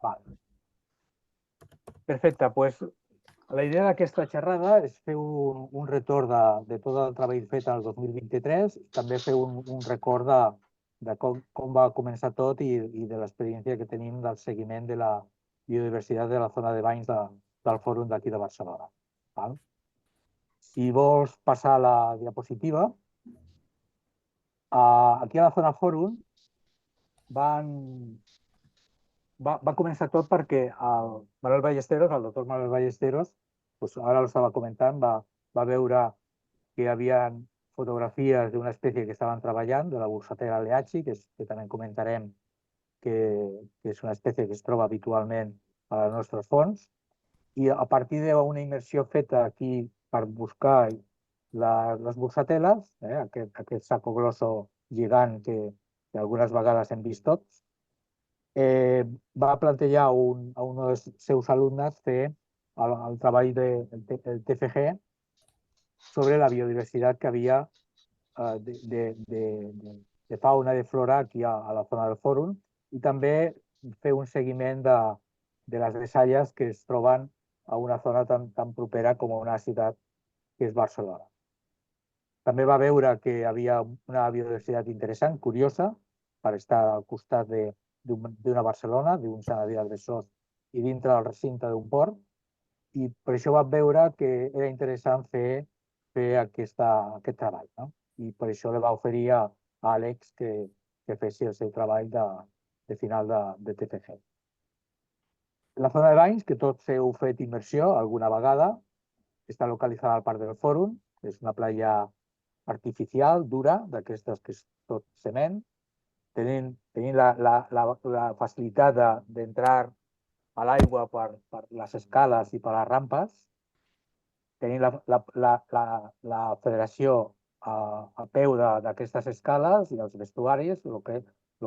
Val. Perfecte, doncs la idea d'aquesta xerrada és fer un retorn de tot el treball fet el 2023, també fer un record de com va començar tot i de l'experiència que tenim del seguiment de la biodiversitat de la zona de banys del fòrum d'aquí de Barcelona. Val? Si vols passar la diapositiva, aquí a la zona fòrum va començar tot perquè el Manuel Ballesteros, el doctor Manuel Ballesteros, pues ara ho estava comentant, va veure que hi havia fotografies d'una espècie que estaven treballant, de la Bursatera aleaci, que també comentarem que és una espècie que es troba habitualment a les nostres fonts, i a partir d'una immersió feta aquí per buscar les bursateles, aquest saco grosso gegant que algunes vegades hem vist tots, va plantejar a un dels seus alumnes fer el treball del TFG sobre la biodiversitat que havia de fauna i de flora aquí a la zona del fòrum i també fer un seguiment de les deixalles que es troben a una zona tan propera com a una ciutat que és Barcelona. També va veure que hi havia una biodiversitat interessant, curiosa, per estar al costat d'una Barcelona, d'un Sanadí del Besòs i dintre del recinte d'un port, i per això va veure que era interessant fer aquest treball. No? I per això li va oferir a Àlex que fessi el seu treball de final de TFG. La zona de banys, que tots heu fet immersió alguna vegada, està localitzada al Parc del Fòrum, és una platja artificial, dura, d'aquestes que és tot cement. Tenim la facilitat d'entrar a l'aigua per les escales i per les rampes. Tenim la federació a peu d'aquestes escales i els vestuaris, el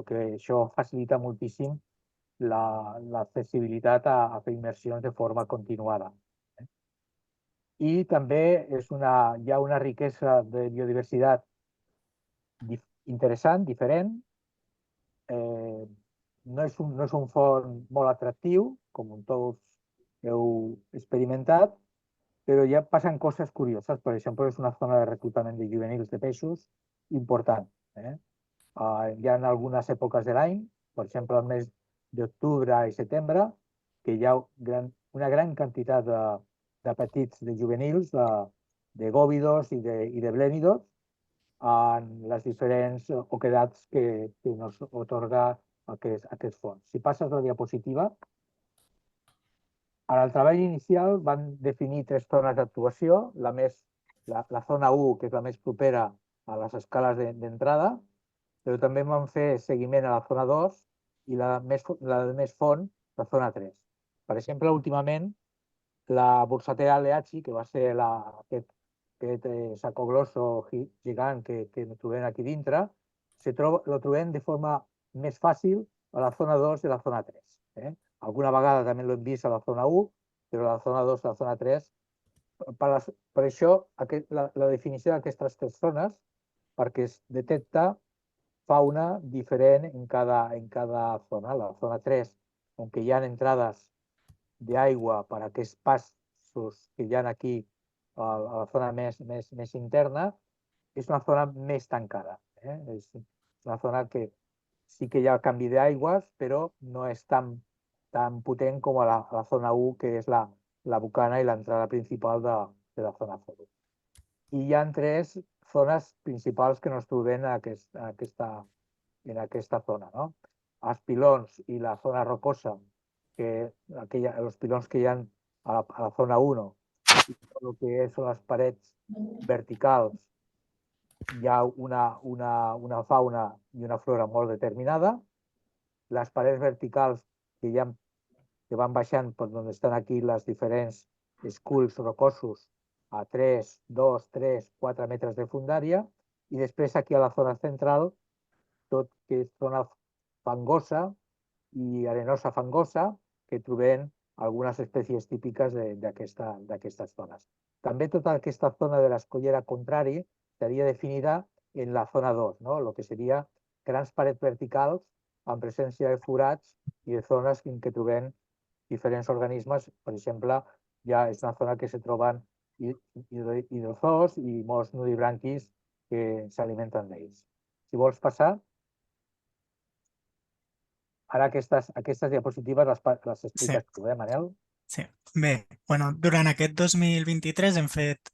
que això facilita moltíssim l'accessibilitat a fer immersions de forma continuada. I també hi ha una riquesa de biodiversitat interessant, diferent. No és un font molt atractiu, com tots heu experimentat, però ja passen coses curioses. Per exemple, és una zona de reclutament de juvenils de peixos important. Hi ha algunes èpoques de l'any, per exemple, el mes d'octubre i setembre, que hi ha una gran quantitat de petits, de juvenils, de gòvidos i de blènidos en les diferents oquedats que ens otorga aquest fons. Si passes la diapositiva, en el treball inicial van definir 3 zones d'actuació, la zona 1, que és la més propera a les escales d'entrada, però també vam fer seguiment a la zona 2 i la de més font, la zona 3. Per exemple, últimament, la Bursatera aleaci, que va ser aquest saco grosso gegant que trobem aquí dintre, lo trobem de forma més fàcil a la zona 2 i a la zona 3. Alguna vegada també l'hem vist a la zona 1, però a la zona 2 i a la zona 3. Per això la definició d'aquestes 3 zones, perquè es detecta fauna diferent en cada zona. La zona 3, on hi ha entrades d'aigua per aquests passos que hi ha aquí a la zona més interna, és una zona més tancada. És una zona que sí que hi ha canvi d'aigües, però no és tan potent com a la zona 1, que és la bocana i l'entrada principal de la zona 0. I hi ha 3 zones principals que no es trobem en aquesta zona. No? Els pilons i la zona rocosa, els pilons que hi ha a la zona 1, i tot el que són les parets verticals, hi ha una fauna i una flora molt determinada. Les parets verticals que van baixant per on estan aquí les diferents esculls rocosos a 3, 2, 3, 4 metres de fundària, i després aquí a la zona central, tot que és zona fangosa i arenosa fangosa, que trobem algunes espècies típiques d'aquestes zones. També tota aquesta zona de l'escollera contrari seria definida en la zona 2, no? El que seria grans parets verticals amb presència de forats i de zones en què trobem diferents organismes. Per exemple, ja és una zona que se troben hidrozoos i molts nudibranquis que s'alimenten d'ells. Si vols passar, ara aquestes diapositives les expliques tu, Manel? Sí. Bé, durant aquest 2023 hem fet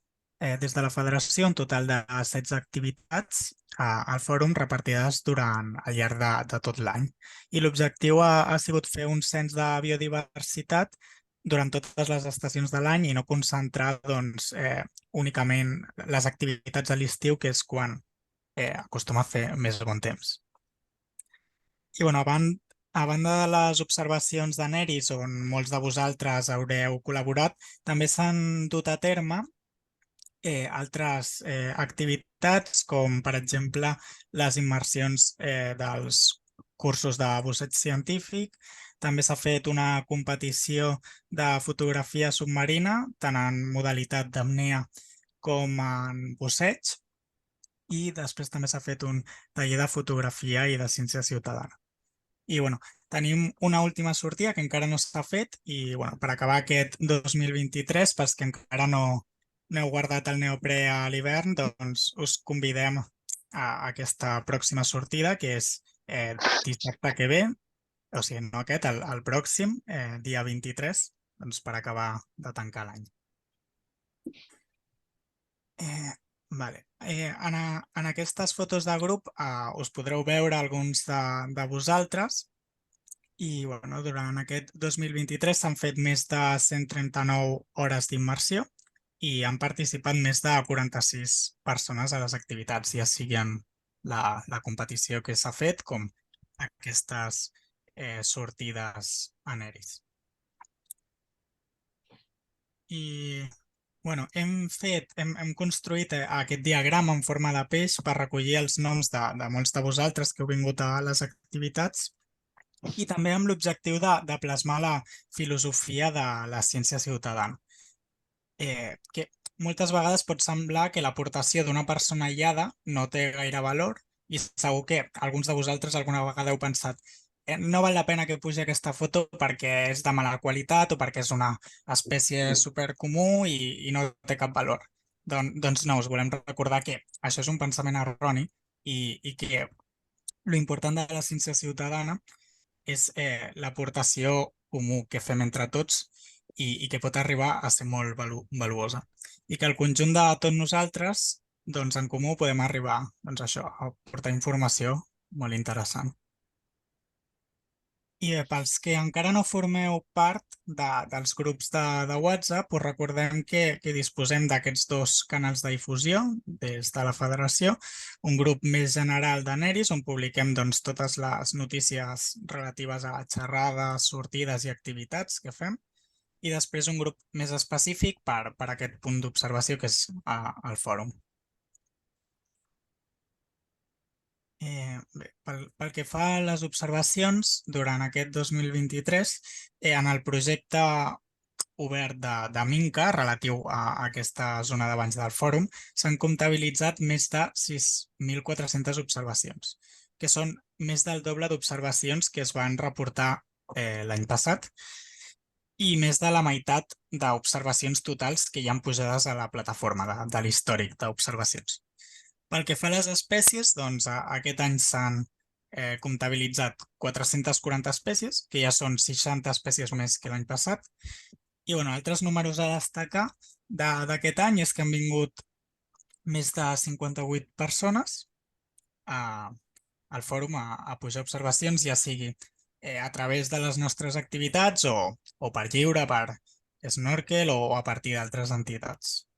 des de la federació un total de 16 activitats al fòrum repartides al llarg de tot l'any. I l'objectiu ha sigut fer un cens de biodiversitat durant totes les estacions de l'any i no concentrar únicament les activitats a l'estiu, que és quan acostuma a fer més bon temps. I a banda de les observacions de NERIS, on molts de vosaltres haureu col·laborat, també s'han dut a terme altres activitats, com per exemple les immersions dels cursos de busseig científic. També s'ha fet una competició de fotografia submarina, tant en modalitat d'apnea com en busseig. I després també s'ha fet un taller de fotografia i de ciència ciutadana. I tenim una última sortida que encara no s'ha fet i per acabar aquest 2023, pels que encara no heu guardat el neoprè a l'hivern, doncs us convidem a aquesta pròxima sortida, que és dissabte que ve, o sigui, no aquest, el pròxim, dia 23, doncs per acabar de tancar l'any. Vale. En aquestes fotos de grup us podreu veure alguns de vosaltres. I durant aquest 2023 s'han fet més de 139 hores d'immersió i han participat més de 46 persones a les activitats, ja sigui en la competició que s'ha fet com aquestes sortides anèris. I hem construït aquest diagrama en forma de peix per recollir els noms de molts de vosaltres que heu vingut a les activitats i també amb l'objectiu de plasmar la filosofia de la ciència ciutadana. Que moltes vegades pot semblar que l'aportació d'una persona aïllada no té gaire valor i segur que alguns de vosaltres alguna vegada heu pensat no val la pena que pugi aquesta foto perquè és de mala qualitat o perquè és una espècie supercomú i no té cap valor. Doncs no, us volem recordar que això és un pensament erroni i que l'important de la ciència ciutadana és l'aportació comú que fem entre tots i que pot arribar a ser molt valuosa. I que el conjunt de tots nosaltres, doncs en comú podem arribar a portar informació molt interessant. I pels que encara no formeu part dels grups de WhatsApp, us recordem que disposem d'aquests dos canals de difusió des de la federació, un grup més general de NERIS on publiquem totes les notícies relatives a xerrades, sortides i activitats que fem, i després un grup més específic per aquest punt d'observació que és el fòrum. Bé, pel que fa a les observacions, durant aquest 2023, en el projecte obert de Minca, relatiu a aquesta zona de banys del fòrum, s'han comptabilitzat més de 6.400 observacions, que són més del doble d'observacions que es van reportar l'any passat i més de la meitat d'observacions totals que hi han pujades a la plataforma de l'històric d'observacions. Pel que fa a les espècies, doncs aquest any s'han comptabilitzat 440 espècies, que ja són 60 espècies més que l'any passat. I altres números a destacar d'aquest any és que han vingut més de 58 persones al fòrum a pujar observacions, ja sigui a través de les nostres activitats o per lliure, per snorkel o a partir d'altres entitats.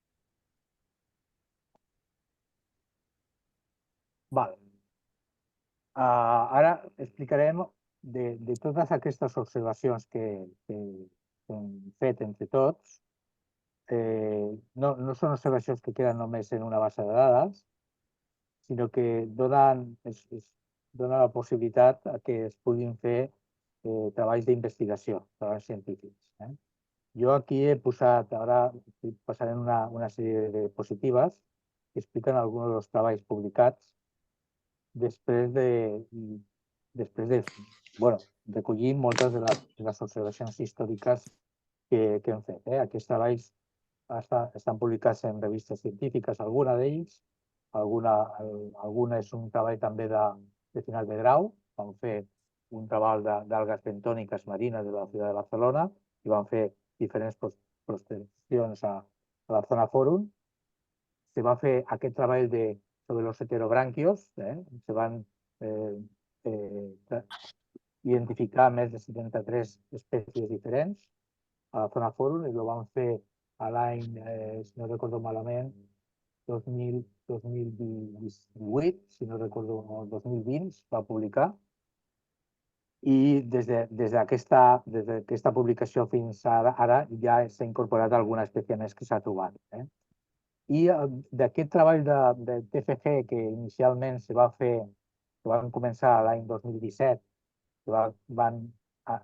Val. Ara explicarem de totes aquestes observacions que hem fet entre tots. No són observacions que queden només en una base de dades, sinó que donen la possibilitat que es puguin fer treballs d'investigació, treballs científics. Jo aquí he posat, ara passarem una sèrie de diapositives que expliquen alguns dels treballs publicats després després de recollir moltes de les observacions històriques que hem fet. Aquests treballs estan publicats en revistes científiques, alguna d'ells. Alguna és un treball també de final de grau. Vam fer un treball d'algues bentòniques marines de la ciutat de Barcelona i vam fer diferents prospeccions a la zona Fòrum. Se va fer aquest treball sobre los heterobranquios. Se van identificar més de 73 espècies diferents a la zona Fòrum i ho vam fer a l'any, si no recordo malament, 2018, si no recordo, el 2020 es va publicar. I des d'aquesta publicació fins ara ja s'ha incorporat alguna espècie més que s'ha trobat. I d'aquest treball de TFG que inicialment se van començar l'any 2017, que van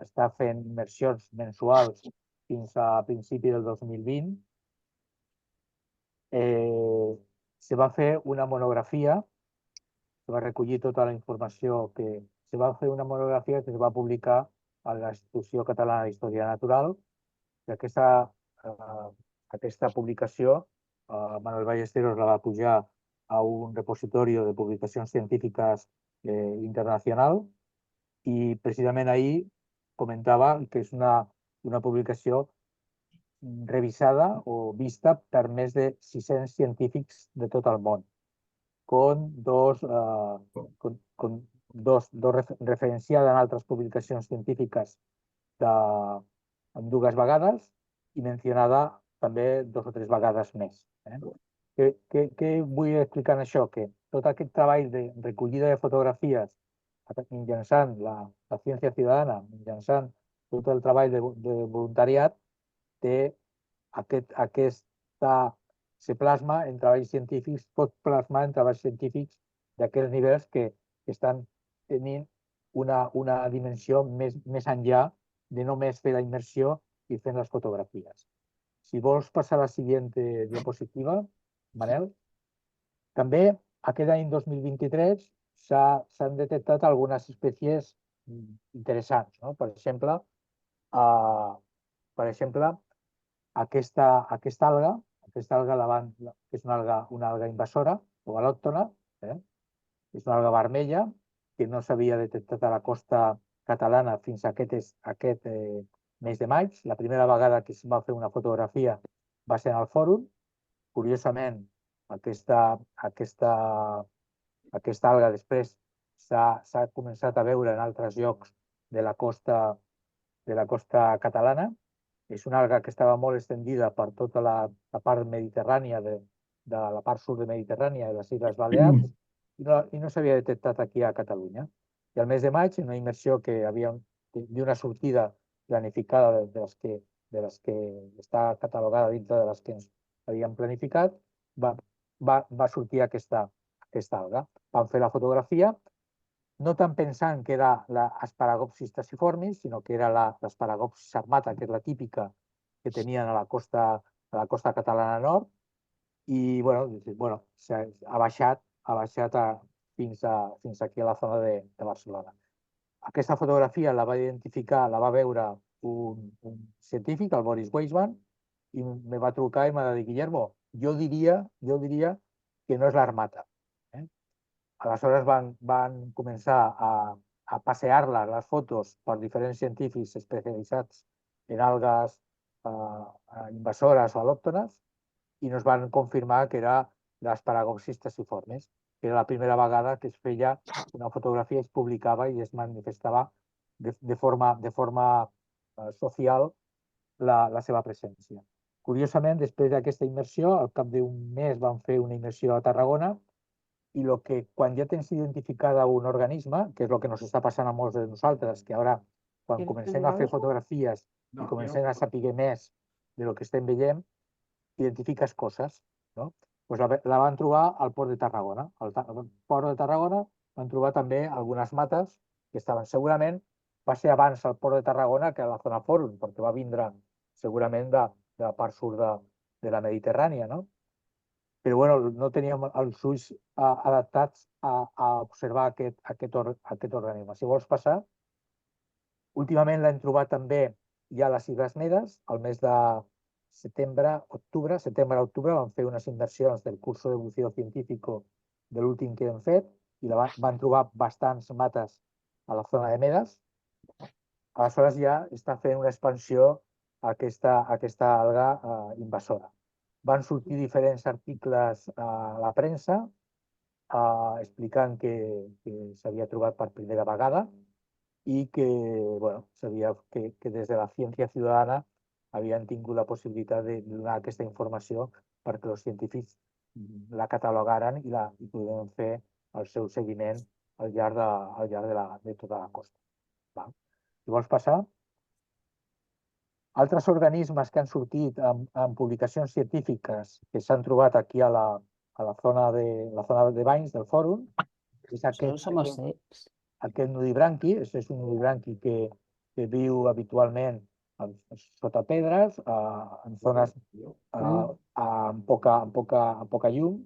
estar fent immersions mensuals fins a principi del 2020, se va fer una monografia, se va recollir tota la informació se va fer una monografia que es va publicar a la Institució Catalana d'Història Natural. I aquesta publicació, Manuel Ballesteros la va pujar a un repositori de publicacions científiques internacional i precisament ahir comentava que és una publicació revisada o vista per més de 600 científics de tot el món, referenciada en altres publicacions científiques en dues vegades i mencionada també 2 o 3 vegades més. Què vull explicar en això? Que tot aquest treball de recollida de fotografies mitjançant la ciència ciutadana, mitjançant tot el treball de voluntariat, se plasma en treballs científics, pot plasmar en treballs científics d'aquells nivells que estan tenint una dimensió més enllà de només fer la immersió i fent les fotografies. Si vols passar a la següent diapositiva, Manel. També aquest any 2023 s'han detectat algunes espècies interessants. Per exemple, aquesta alga, que és una alga invasora o al·lòctona, és una alga vermella que no s'havia detectat a la costa catalana fins a aquest mes de maig. La primera vegada que es va fer una fotografia va ser en el Fòrum. Curiosament, aquesta alga després s'ha començat a veure en altres llocs de la costa catalana. És una alga que estava molt estendida per tota la part mediterrània, de la part sud de Mediterrània i les Illes Balears, i no s'havia detectat aquí a Catalunya. I al mes de maig, en una immersió que havia d'una sortida planificada de les que està catalogada dintre de les que ens havíem planificat, va sortir aquesta alga. Vam fer la fotografia, no tant pensant que era l'Asparagopsis taxiformis, sinó que era l'Asparagopsis armata, que és la típica que tenien a la costa catalana nord, i ha baixat fins aquí a la zona de Barcelona. Aquesta fotografia la va identificar, la va veure un científic, el Boris Weisman, i me va trucar i m'ha dit: Guillermo, jo diria que no és l'armata. Aleshores van començar a passejar-la, les fotos, per diferents científics especialitzats en algues invasores o al·lòctones, i nos van confirmar que era l'Asparagopsis taxiformis, que era la primera vegada que es feia una fotografia, es publicava i es manifestava de forma social la seva presència. Curiosament, després d'aquesta immersió, al cap d'un mes vam fer una immersió a Tarragona, i quan ja tens identificada un organisme, que és el que ens està passant a molts de nosaltres, que ara, quan comencem a fer fotografies i comencem a saber més del que estem veient, identifiques coses. La van trobar al Port de Tarragona. Al Port de Tarragona van trobar també algunes mates que estaven. Segurament va ser abans al Port de Tarragona que a la zona Fòrum, perquè va vindre segurament de la part sud de la Mediterrània. però bueno, no teníem els ulls adaptats a observar aquest organisme. Si vols passar, últimament l'hem trobat també ja a les Illes Medes, al mes de setembre-octubre, vam fer unes inversions del curso de buceo científico de l'últim que hem fet i van trobar bastants mates a la zona de Medes. Aleshores ja està fent una expansió aquesta alga invasora. Van sortir diferents articles a la premsa explicant que s'havia trobat per primera vegada i que, bueno, sabia que des de la ciència ciutadana havien tingut la possibilitat de donar aquesta informació perquè els científics la catalogaren i podien fer el seu seguiment al llarg de tota la costa. Val? Si vols passar, altres organismes que han sortit en publicacions científiques que s'han trobat aquí a la zona de Banys del Fòrum és aquest nudibranqui. És un nudibranqui que viu habitualment sota pedres, en zones amb poca llum.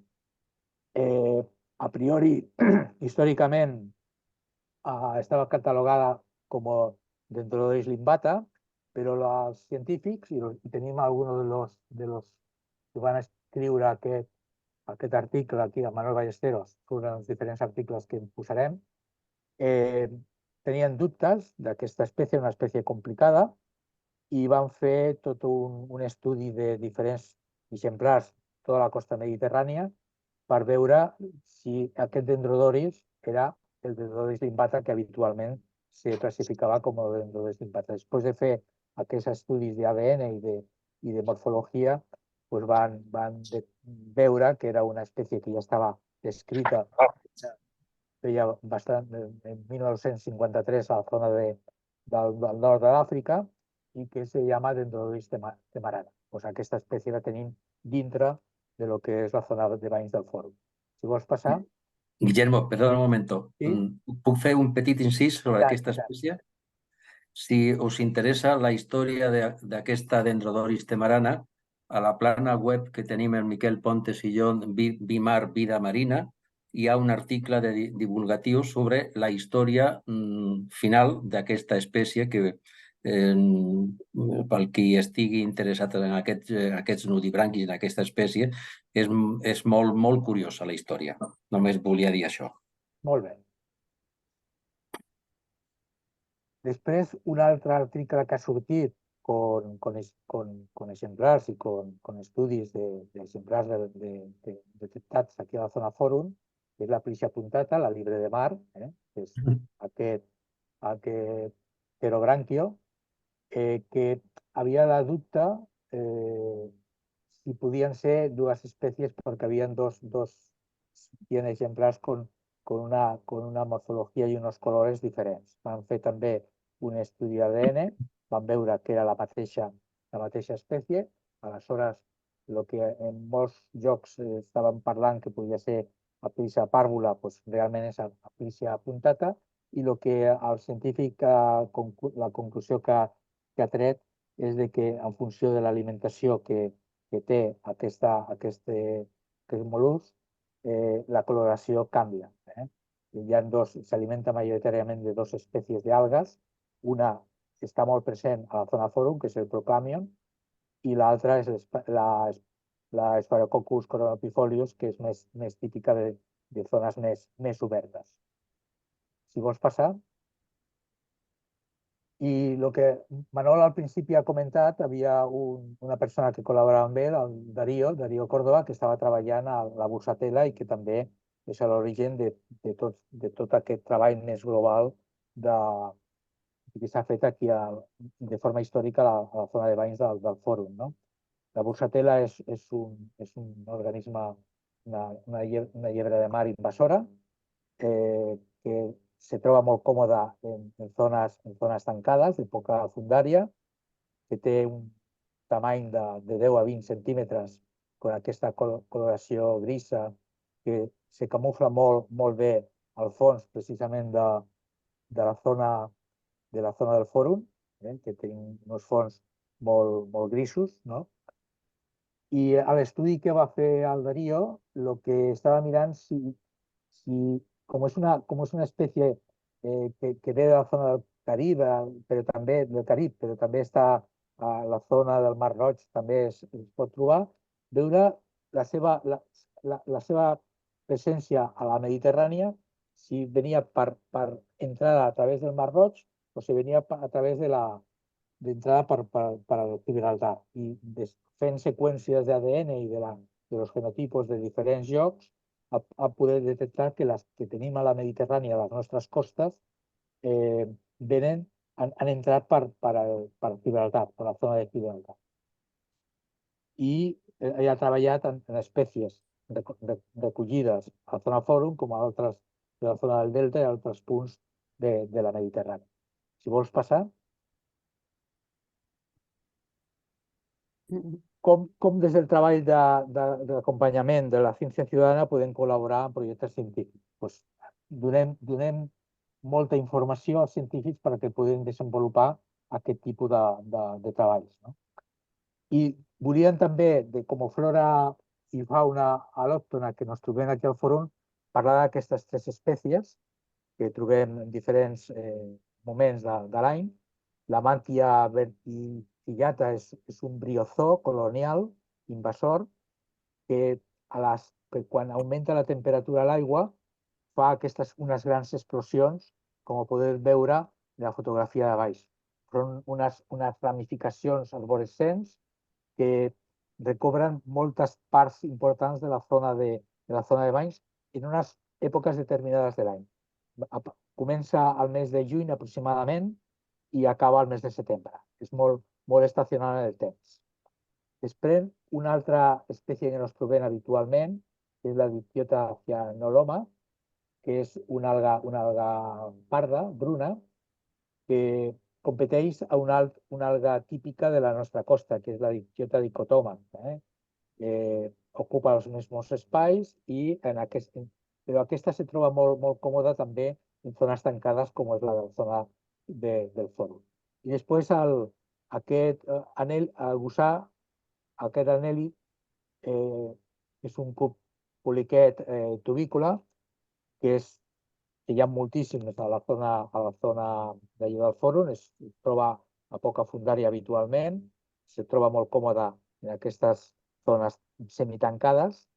A priori, històricament, estava catalogada com Dendrodoris limbata, però els científics, i tenim alguns de los que van escriure aquest article aquí, el Manuel Ballesteros, sobre els diferents articles que posarem, tenien dubtes d'aquesta espècie, una espècie complicada, i van fer tot un estudi de diferents exemplars tota la costa mediterrània per veure si aquest Dendrodoris era el Dendrodoris limbata que habitualment se classificava com el Dendrodoris limbata. Després de fer aquests estudis d'ADN i de morfologia, doncs van veure que era una espècie que ja estava descrita feia bastant, en 1953 a la zona del nord de l'Àfrica i que se llama Dendrodoris temarana. Pues aquesta espècie la tenim dintre de lo que és la zona de Banys del Fòrum. Si vols passar... Guillermo, perdona un momento. Sí? Puc fer un petit incís sobre aquesta tant. espècie? Si us interessa la història d'aquesta Dendrodoris temarana, a la plana web que tenim el Miquel Pontes i jo, Bimar Vida Marina, hi ha un article divulgatiu sobre la història final d'aquesta espècie que pel qui estigui interessat en aquests nudibranquis, en aquesta espècie, és molt curiosa la història. Només volia dir això. Molt bé. Després, un altre article que ha sortit con exemplars i con estudis d'exemplars detectats aquí a la zona Fòrum, que és la Plixia puntata, la libre de mar, que és aquest pterobranquio, que havia de dubte si podien ser dues espècies perquè havien dos exemplars con una morfologia i uns colors diferents. Van fer també un estudi d'ADN, van veure que era la mateixa espècie. Aleshores, el que en molts llocs estaven parlant que podia ser Aplysia pàrvula, doncs realment és Aplysia puntata, i el que el científic, la conclusió que ha tret és de que en funció de l'alimentació que té aquest mol·lusc, la coloració canvia. S'alimenta majoritàriament de dues espècies d'algues. Una està molt present a la zona Fòrum, que és el Proclamion, i l'altra és la Sphaerococcus coronopifolius, que és més típica de zones més obertes. Si vols passar. I el que Manol al principi ha comentat, havia una persona que col·laborava amb ell, el Darío Córdoba, que estava treballant a la Bursatela i que també és a l'origen de tot aquest treball més global que s'ha fet aquí de forma històrica a la zona de banys del Fòrum. No? La Bursatela és un organisme, una llebre de mar invasora, que se troba molt còmoda en zones tancades, de poca fundària, que té un tamany de 10 a 20 centímetres, amb aquesta coloració grisa, que se camufla molt bé al fons, precisament de la zona del Fòrum, que té uns fons molt grisos, no? I a l'estudi que va fer el Darío, el que estava mirant si com és una espècie que ve de la zona del Carib, però també està a la zona del Mar Roig, també es pot trobar, veure la seva presència a la Mediterrània, si venia per entrada a través del Mar Roig o si venia a través d'entrada per al Gibraltar. I fent seqüències d'ADN i dels genotipos de diferents llocs, a poder detectar que les que tenim a la Mediterrània, a les nostres costes, han entrat per Gibraltar, per la zona de Gibraltar. I ha treballat en espècies recollides a la zona Fòrum, com a altres de la zona del Delta i altres punts de la Mediterrània. Si vols passar. Com des del treball d'acompanyament de la ciència ciutadana podem col·laborar en projectes científics? Donem molta informació als científics perquè puguin desenvolupar aquest tipus de treballs. I volíem també, com a flora i fauna al·lòctona que ens trobem aquí al fòrum, parlar d'aquestes 3 espècies que trobem en diferents moments de l'any. La màntia verticillata és un briozó colonial invasor que quan augmenta la temperatura a l'aigua fa unes grans explosions, com podeu veure en la fotografia de baix. Són unes ramificacions arborescents que recobren moltes parts importants de la zona de banys en unes èpoques determinades de l'any. Comença al mes de juny aproximadament i acaba al mes de setembre. És molt estacional en el temps. Després, una altra espècie que ens trobem habitualment és la Diptyota cyanoloma, que és una alga parda, bruna, que competeix a una alga típica de la nostra costa, que és la Diptyota dicotoma. Ocupa els mateixos espais, però aquesta se troba molt còmoda també en zones tancades com és la zona del fòrum. I després aquest gusà, aquest anèl·lid, és un cub poliquet tubícola que hi ha moltíssims a la zona d'allà del fòrum, es troba a poca fundària habitualment, se troba molt còmoda en aquestes zones semitancades,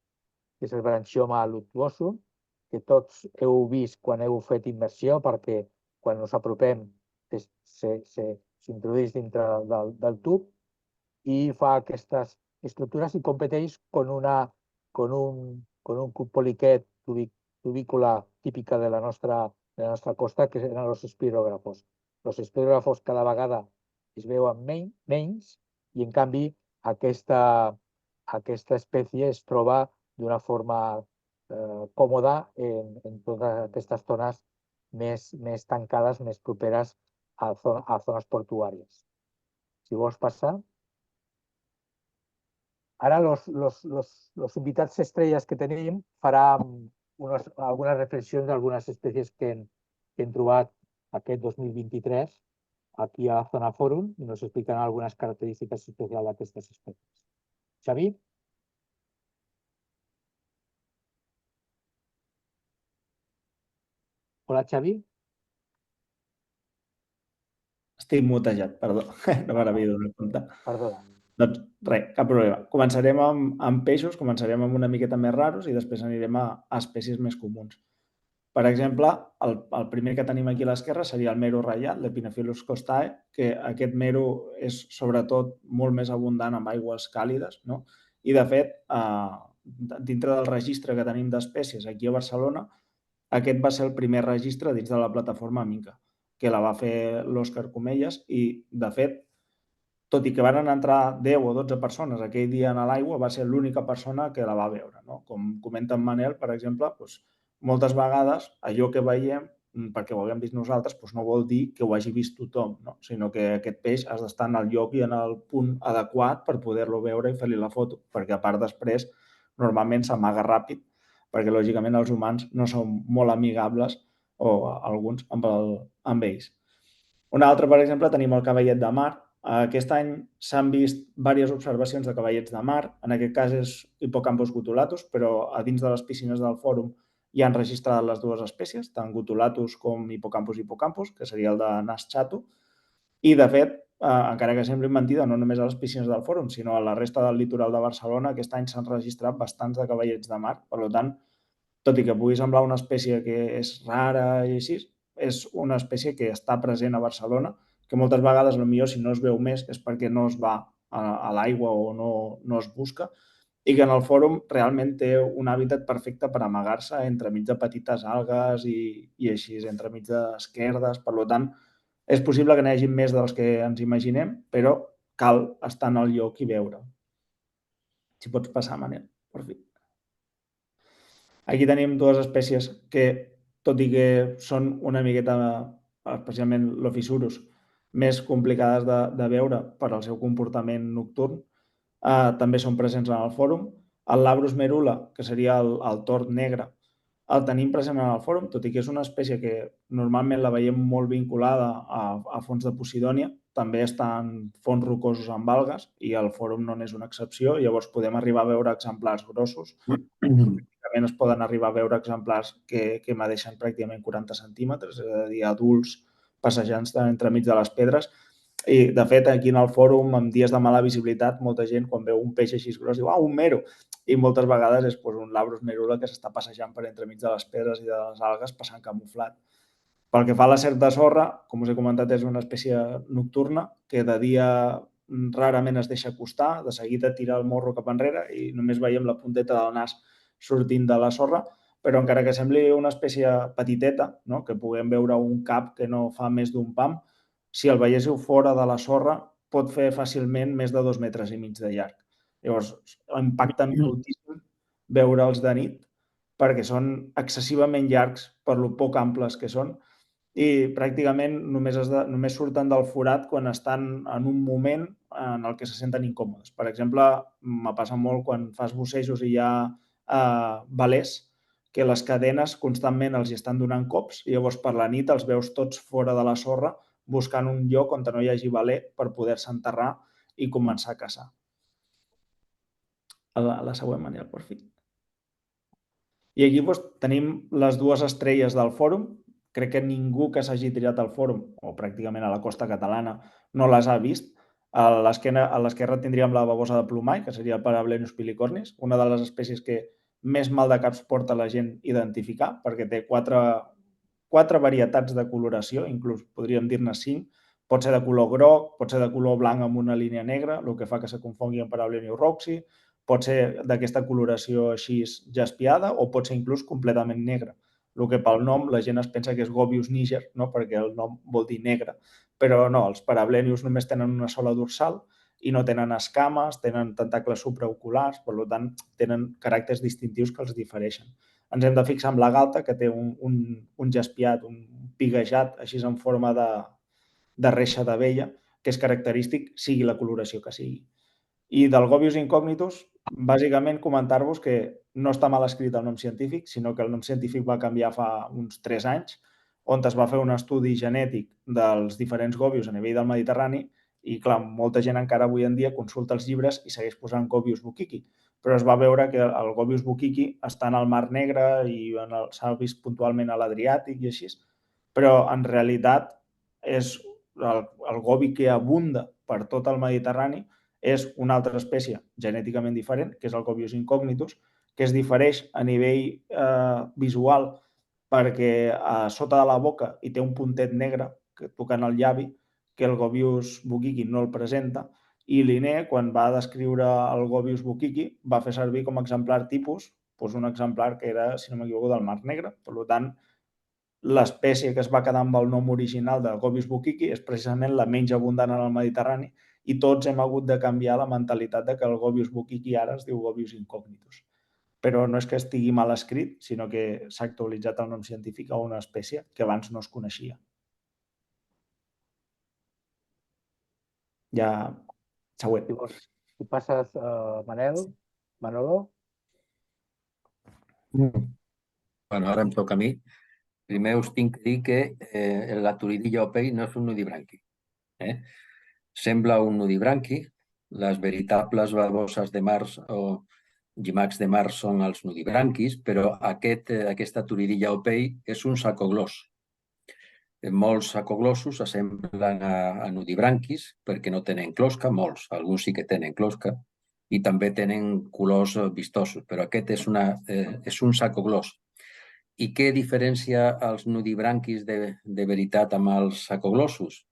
que és el Branchioma luctuosum, que tots heu vist quan heu fet immersió, perquè quan ens apropem s'introdueix dintre del tub i fa aquestes estructures i competeix con un cub poliquet tubícula típica de la nostra costa, que eren els espirògrafos. Els espirògrafos cada vegada es veuen menys i, en canvi, aquesta espècie es troba d'una forma còmoda en totes aquestes zones més tancades, més properes a zones portuàries. Si vols passar. Ara els invitats estrelles que tenim faran algunes reflexions d'algunes espècies que hem trobat aquest 2023 aquí a la zona Fòrum i ens explicaran algunes característiques especials d'aquestes espècies. Xavi? Hola, Xavi. Estic mutejat, perdó. No me n'havia donat compte. Perdona. Doncs res, cap problema. Començarem amb peixos, començarem amb una miqueta més raros i després anirem a espècies més comuns. Per exemple, el primer que tenim aquí a l'esquerra seria el mero reial, l'Epinophilus costae, que aquest mero és sobretot molt més abundant amb aigües càlides, no? I, de fet, dintre del registre que tenim d'espècies aquí a Barcelona, aquest va ser el primer registre dins de la plataforma Mica, que la va fer l'Òscar Comelles i, de fet, tot i que van entrar 10 o 12 persones aquell dia a l'aigua, va ser l'única persona que la va veure. No? Com comenta en Manel, per exemple, doncs, moltes vegades allò que veiem, perquè ho haguem vist nosaltres, doncs no vol dir que ho hagi vist tothom, no? Sinó que aquest peix has d'estar en el lloc i en el punt adequat per poder-lo veure i fer-li la foto, perquè a part després normalment s'amaga ràpid, perquè lògicament els humans no són molt amigables, o alguns, amb ells. Un altre, per exemple, tenim el cavallet de mar, Aquest any s'han vist diverses observacions de cavallets de mar, en aquest cas és Hippocampus gutulatus, però a dins de les piscines del fòrum hi han registrat les dues espècies, tant gutulatus com Hippocampus hippocampus, que seria el de nas xato, i de fet, encara que sembli mentida, no només a les piscines del fòrum, sinó a la resta del litoral de Barcelona, aquest any s'han registrat bastants de cavallets de mar, per tant, tot i que pugui semblar una espècie que és rara i així, és una espècie que està present a Barcelona, que moltes vegades, potser si no es veu més, és perquè no es va a l'aigua o no es busca, i que en el fòrum realment té un hàbitat perfecte per amagar-se entremig de petites algues i així, entremig d'esquerdes. Per tant, és possible que n'hi hagi més dels que ens imaginem, però cal estar en el lloc i veure. Si pots passar, Manel, per fi. Aquí tenim dues espècies que, tot i que són una miqueta, especialment l'Ophisurus, més complicades de veure per al seu comportament nocturn, també són presents en el fòrum. El Labrus merula, que seria el tord negre, el tenim present en el fòrum, tot i que és una espècie que normalment la veiem molt vinculada a fons de Posidònia, també està en fons rocosos amb algues i el fòrum no n'és una excepció, llavors podem arribar a veure exemplars grossos. Pràcticament es poden arribar a veure exemplars que medeixen pràcticament 40 centímetres, és a dir, adults passejant entremig de les pedres. I, de fet, aquí en el fòrum, en dies de mala visibilitat, molta gent, quan veu un peix així gros, diu, un mero! I moltes vegades és un Labrus merula que s'està passejant per entremig de les pedres i de les algues passant camuflat. Pel que fa a la serp de sorra, com us he comentat, és una espècie nocturna que de dia rarament es deixa acostar, de seguida tira el morro cap enrere i només veiem la punteta del nas sortint de la sorra, però encara que sembli una espècie petiteta, no? Que puguem veure un cap que no fa més d'un pam, si el veiéssiu fora de la sorra pot fer fàcilment més de 2,5 metres de llarg. Llavors, impacta moltíssim veure'ls de nit perquè són excessivament llargs per lo poc amples que són i pràcticament només surten del forat quan estan en un moment en el que se senten incòmodes. Per exemple, me passa molt quan fas bussejos i hi ha velers que les cadenes constantment els estan donant cops i llavors per la nit els veus tots fora de la sorra buscant un lloc on no hi hagi veler per poder-se enterrar i començar a caçar. La següent, Manel, per fi. I aquí tenim les dues estrelles del fòrum. Crec que ningú que s'hagi triat al fòrum, o pràcticament a la costa catalana, no les ha vist. A l'esquerra tindríem la babosa de plomall, que seria el Parablenus pilicornis, una de les espècies que més mal de caps porta la gent identificar, perquè té quatre varietats de coloració, inclús podríem dir-ne 5. Pot ser de color groc, pot ser de color blanc amb una línia negra, el que fa que se confongui amb Parablenus roxy, pot ser d'aquesta coloració així jaspiada o pot ser inclús completament negre. El que pel nom la gent es pensa que és Gobius niger, no? Perquè el nom vol dir negre, però no, els Parablenius només tenen una sola dorsal i no tenen escames, tenen tentacles supraoculars, per tant, tenen caràcters distintius que els difereixen. Ens hem de fixar en la galta, que té un jaspiat, un piguejat, així en forma de reixa d'abella, que és característic, sigui la coloració que sigui. I del Gobius incognitus, bàsicament comentar-vos que no està mal escrit el nom científic, sinó que el nom científic va canviar fa uns 3 anys, on es va fer un estudi genètic dels diferents Gobius a nivell del Mediterrani i, clar, molta gent encara avui en dia consulta els llibres i segueix posant Gobius bucchiqui, però es va veure que el Gobius bucchiqui està en el Mar Negre i s'ha vist puntualment a l'Adriàtic i així, però en realitat és el gobi que abunda per tot el Mediterrani és una altra espècie genèticament diferent, que és el Gobius incognitus, que es difereix a nivell visual perquè a sota de la boca hi té un puntet negre tocant el llavi, que el Gobius bucchiqui no el presenta, i Linné, quan va descriure el Gobius bucchiqui, va fer servir com a exemplar tipus un exemplar que era, si no m'equivoco, del Mar Negre. Per tant, l'espècie que es va quedar amb el nom original de Gobius bucchiqui és precisament la menys abundant en el Mediterrani i tots hem hagut de canviar la mentalitat de que el Gobius bucchiqui ara es diu Gobius incognitus. Però no és que estigui mal escrit, sinó que s'ha actualitzat el nom científic a una espècie que abans no es coneixia. Ja, següent. Si passes, Manolo. Bueno, ara em toca a mi. Primer us tinc que dir que el Laturidilla opei no és un nudibranqui. Sembla un nudibranqui. Les veritables baboses de mar o llimacs de mar són els nudibranquis, però aquesta turidilla o pell és un sacoglós. Molts sacoglossos s'assemblen a nudibranquis perquè no tenen closca, molts, alguns sí que tenen closca, i també tenen colors vistosos, però aquest és un sacoglós. I què diferencia els nudibranquis de veritat amb els sacoglossos?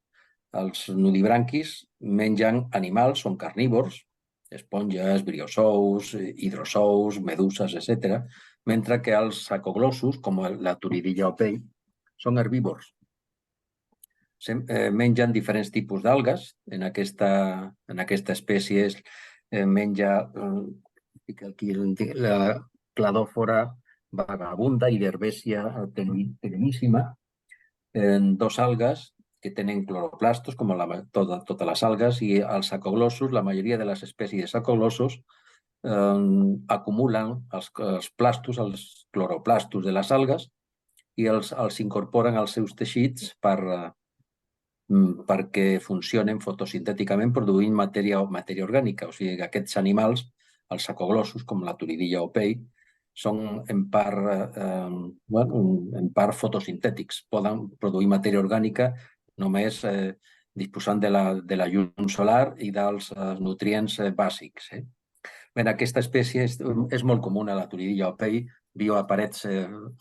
Els nudibranquis mengen animals, són carnívors, esponges, briozous, hidrozous, meduses, etc., mentre que els sacoglossos, com la turidilla o pell, són herbívors. Mengen diferents tipus d'algues. En aquesta espècie menja aquí la cladòfora vagabunda i l'herbècia tenuíssima, dos algues que tenen cloroplastos, com totes les algues, i els sacoglossos, la majoria de les espècies de sacoglossos acumulen els plastos, els cloroplastos de les algues, i els incorporen als seus teixits perquè funcionen fotosintèticament produint matèria orgànica. O sigui, aquests animals, els sacoglossos, com la turidilla o pell, són en part fotosintètics. Poden produir matèria orgànica només disposant de la llum solar i dels nutrients bàsics. Aquesta espècie és molt comuna, la turidilla o pell, viu a parets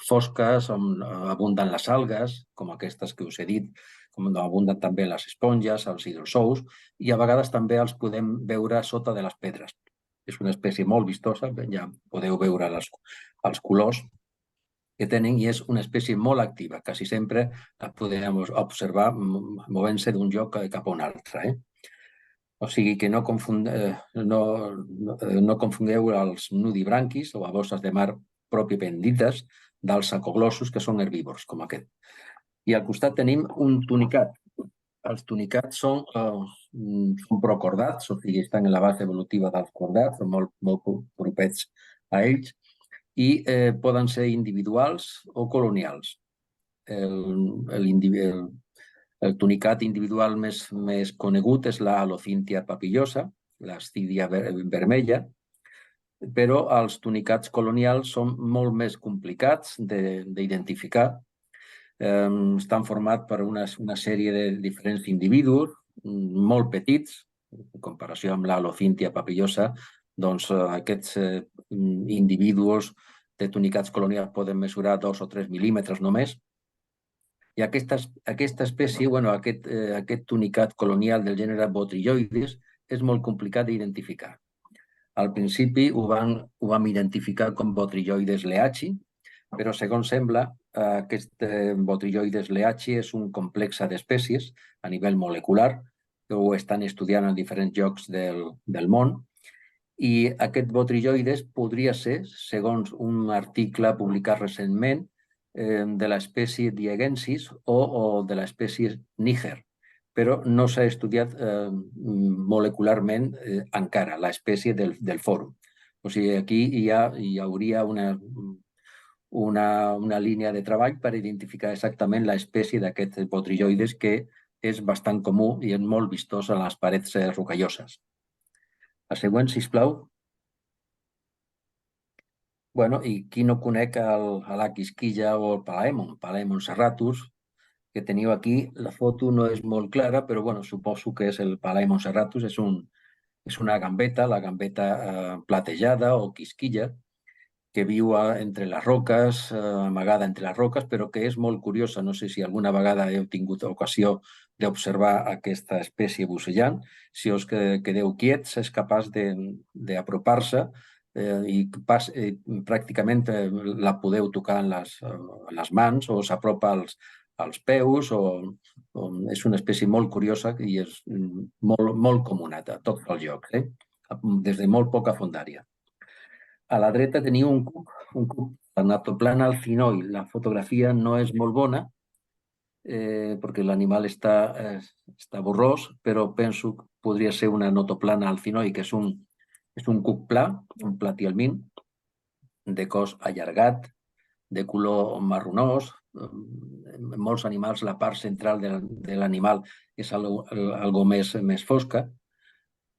fosques on abunden les algues, com aquestes que us he dit, com abunden també les esponges, els hidrozous, i a vegades també els podem veure sota de les pedres. És una espècie molt vistosa, ja podeu veure els colors que tenen, i és una espècie molt activa. Quasi sempre la podem observar movent-se d'un lloc cap a un altre. O sigui que no confongueu els nudibranquis o baboses de mar pròpiament dites dels sacoglossos, que són herbívors, com aquest. I al costat tenim un tunicat. Els tunicats són procordats, o sigui, estan en la base evolutiva dels cordats, són molt propets a ells, i poden ser individuals o colonials. El tunicat individual més conegut és la Alothyntia papillosa, l'ascidia vermella, però els tunicats colonials són molt més complicats d'identificar. Estan formats per una sèrie de diferents individus, molt petits, en comparació amb l'Alothyntia papillosa. Doncs aquests individus de tunicats colonials poden mesurar 2 o 3 mil·límetres només. I aquesta espècie, aquest tunicat colonial del gènere Botryioides, és molt complicat d'identificar. Al principi ho vam identificar com Botryioides leachi, però segons sembla, aquest Botryioides leachi és un complex d'espècies a nivell molecular, que ho estan estudiant en diferents llocs del món, i aquest Botryioides podria ser, segons un article publicat recentment, de l'espècie Diegensis o de l'espècie Níger, però no s'ha estudiat molecularment encara l'espècie del fòrum. O sigui, aquí hi hauria una línia de treball per identificar exactament l'espècie d'aquest Botryioides, que és bastant comú i és molt vistós a les parets rocalloses. La següent, sisplau. I qui no conec la quisquilla o el Palaemon serratus, que teniu aquí. La foto no és molt clara, però suposo que és el Palaemon serratus. És una gambeta, la gambeta platejada o quisquilla, que viu entre les roques, amagada entre les roques, però que és molt curiosa. No sé si alguna vegada heu tingut ocasió d'observar aquesta espècie bussejant. Si us quedeu quiets, és capaç d'apropar-se i pràcticament la podeu tocar en les mans o s'apropa als peus. És una espècie molt curiosa i és molt comuna a tots els llocs, des de molt poca fondària. A la dreta teniu un cuc, la Natoplana alcinoi. La fotografia no és molt bona perquè l'animal està borrós, però penso que podria ser una Notoplana alcinoi, que és un cuc pla, un platihelmint, de cos allargat, de color marronós, en molts animals la part central de l'animal és algo més fosca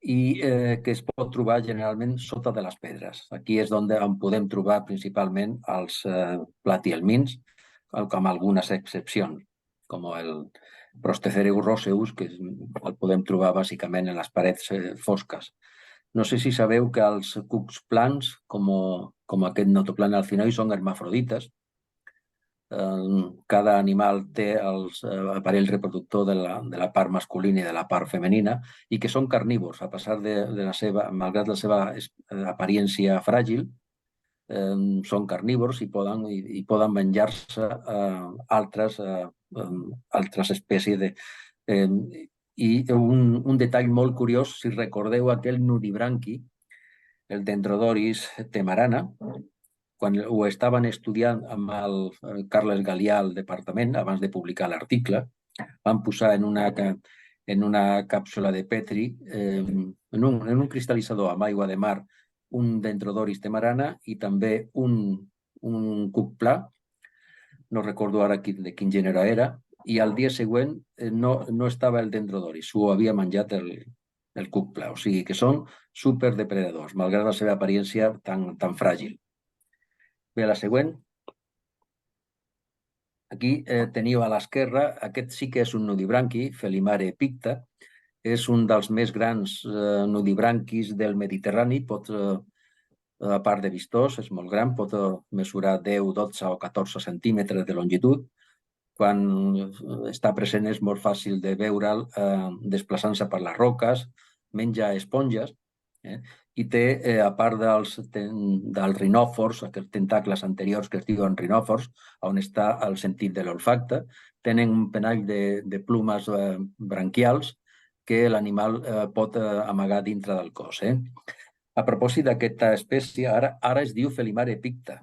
i que es pot trobar generalment sota de les pedres. Aquí és on podem trobar principalment els platihelmints, amb algunes excepcions, com el Prostecerus roseus, que el podem trobar bàsicament en les parets fosques. No sé si sabeu que els cucs plans, com aquest notoplan alcinoi, són hermafrodites. Cada animal té l'aparell reproductor de la part masculina i de la part femenina i que són carnívors, a pesar malgrat la seva apariència fràgil, són carnívors i poden menjar-se altres espècies. I un detall molt curiós, si recordeu aquell nudibranqui, el Dendrodoris temarana, quan ho estaven estudiant amb el Carles Galià al departament, abans de publicar l'article, van posar en una càpsula de Petri, en un cristal·litzador amb aigua de mar, un Dendrodoris temarana i també un cuc pla, no recordo ara de quin gènere era, i al dia següent no estava el Dendrodoris, s'ho havia menjat el cuc pla. O sigui que són superdepredadors, malgrat la seva apariència tan fràgil. Bé, la següent. Aquí teniu a l'esquerra, aquest sí que és un nudibranqui, Felimare picta, és un dels més grans nudibranquis del Mediterrani, a part de vistós, és molt gran, pot mesurar 10, 12 o 14 centímetres de longitud. Quan està present és molt fàcil de veure'l desplaçant-se per les roques, menja esponges i té, a part dels rinòfors, aquests tentacles anteriors que es diuen rinòfors, on està el sentit de l'olfacte, tenen un penall de plomes branquials que l'animal pot amagar dintre del cos. A propòsit d'aquesta espècie, ara es diu Felimare picta.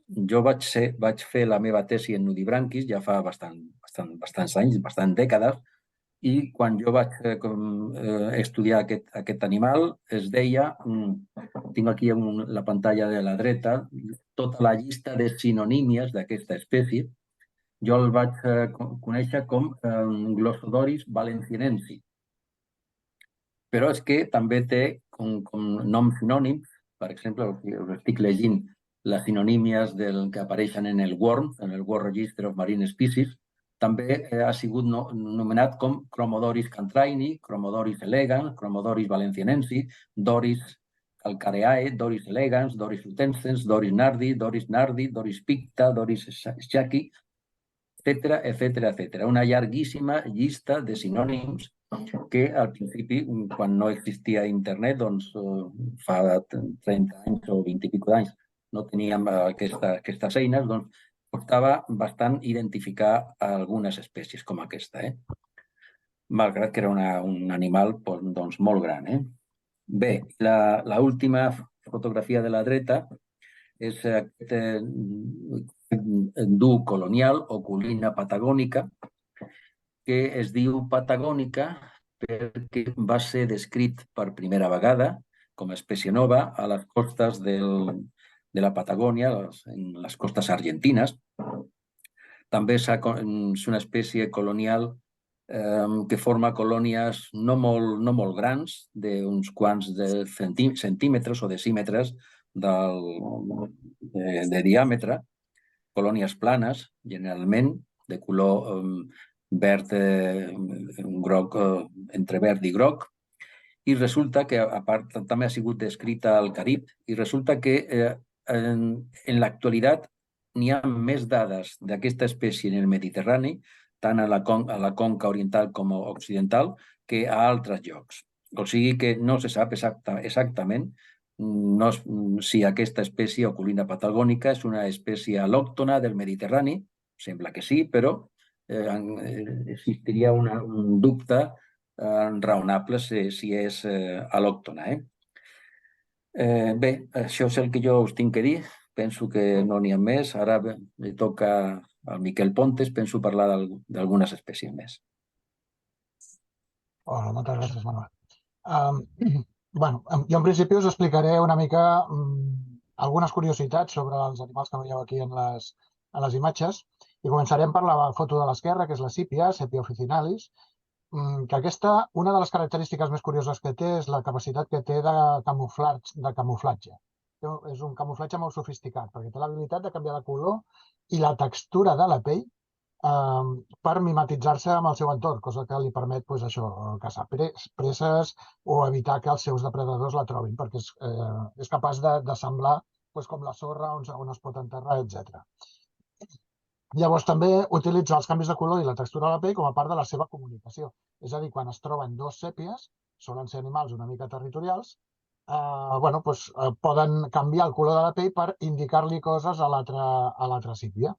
Jo vaig fer la meva tesi en nudibranquis ja fa bastants anys, bastants dècades, i quan jo vaig estudiar aquest animal es deia, tinc aquí la pantalla de la dreta, tota la llista de sinonímies d'aquesta espècie, jo el vaig conèixer com Glossodoris valencienensis. Però és que també té com noms sinònims, per exemple, us estic llegint les sinonímies que apareixen en el WORM, en el World Register of Marine Species, també ha sigut nomenat com Chromodoris cantraini, Chromodoris elegans, Chromodoris valencienensis, Doris calcareae, Doris elegans, Doris utensens, Doris nardi, Doris picta, Doris schacki, etc. Una llarguíssima llista de sinònims que al principi, quan no existia internet, doncs fa 30 anys o 20 i escaig d'anys, no teníem aquestes eines, doncs costava bastant identificar algunes espècies com aquesta, malgrat que era un animal doncs, molt gran. Bé, l'última fotografia de la dreta és aquest du colonial o colina patagònica, que es diu patagònica perquè va ser descrit per primera vegada com a espècie nova a les costes de la Patagònia, en les costes argentines. També és una espècie colonial que forma colònies no molt grans, d'uns quants centímetres o decímetres de diàmetre, colònies planes, generalment, de color verd, groc, entre verd i groc, i resulta que, a part, també ha sigut descrita al Carib, i resulta que en l'actualitat n'hi ha més dades d'aquesta espècie en el Mediterrani, tant a la conca oriental com occidental, que a altres llocs. O sigui que no se sap exactament si aquesta espècie oculina patagònica és una espècie al·lòctona del Mediterrani, sembla que sí, però existiria un dubte raonable si és al·lòctona. Bé, això és el que jo us tinc que dir. Penso que no n'hi ha més. Ara li toca al Miquel Pontes, penso parlar d'algunes espècies més. Hola, moltes gràcies, Manuel. Jo en principi us explicaré una mica algunes curiositats sobre els animals que veieu aquí en les imatges I començarem per la foto de l'esquerra, que és la sípia, Sepia officinalis, que aquesta, una de les característiques més curioses que té és la capacitat que té de camuflatge. És un camuflatge molt sofisticat, perquè té l'habilitat de canviar de color i la textura de la pell per mimetitzar-se amb el seu entorn, cosa que li permet caçar preses o evitar que els seus depredadors la trobin, perquè és capaç de semblar com la sorra on es pot enterrar, etc. Llavors també utilitza els canvis de color i la textura de la pell com a part de la seva comunicació. És a dir, quan es troben dos sèpies, solen ser animals una mica territorials, poden canviar el color de la pell per indicar-li coses a l'altra sípia.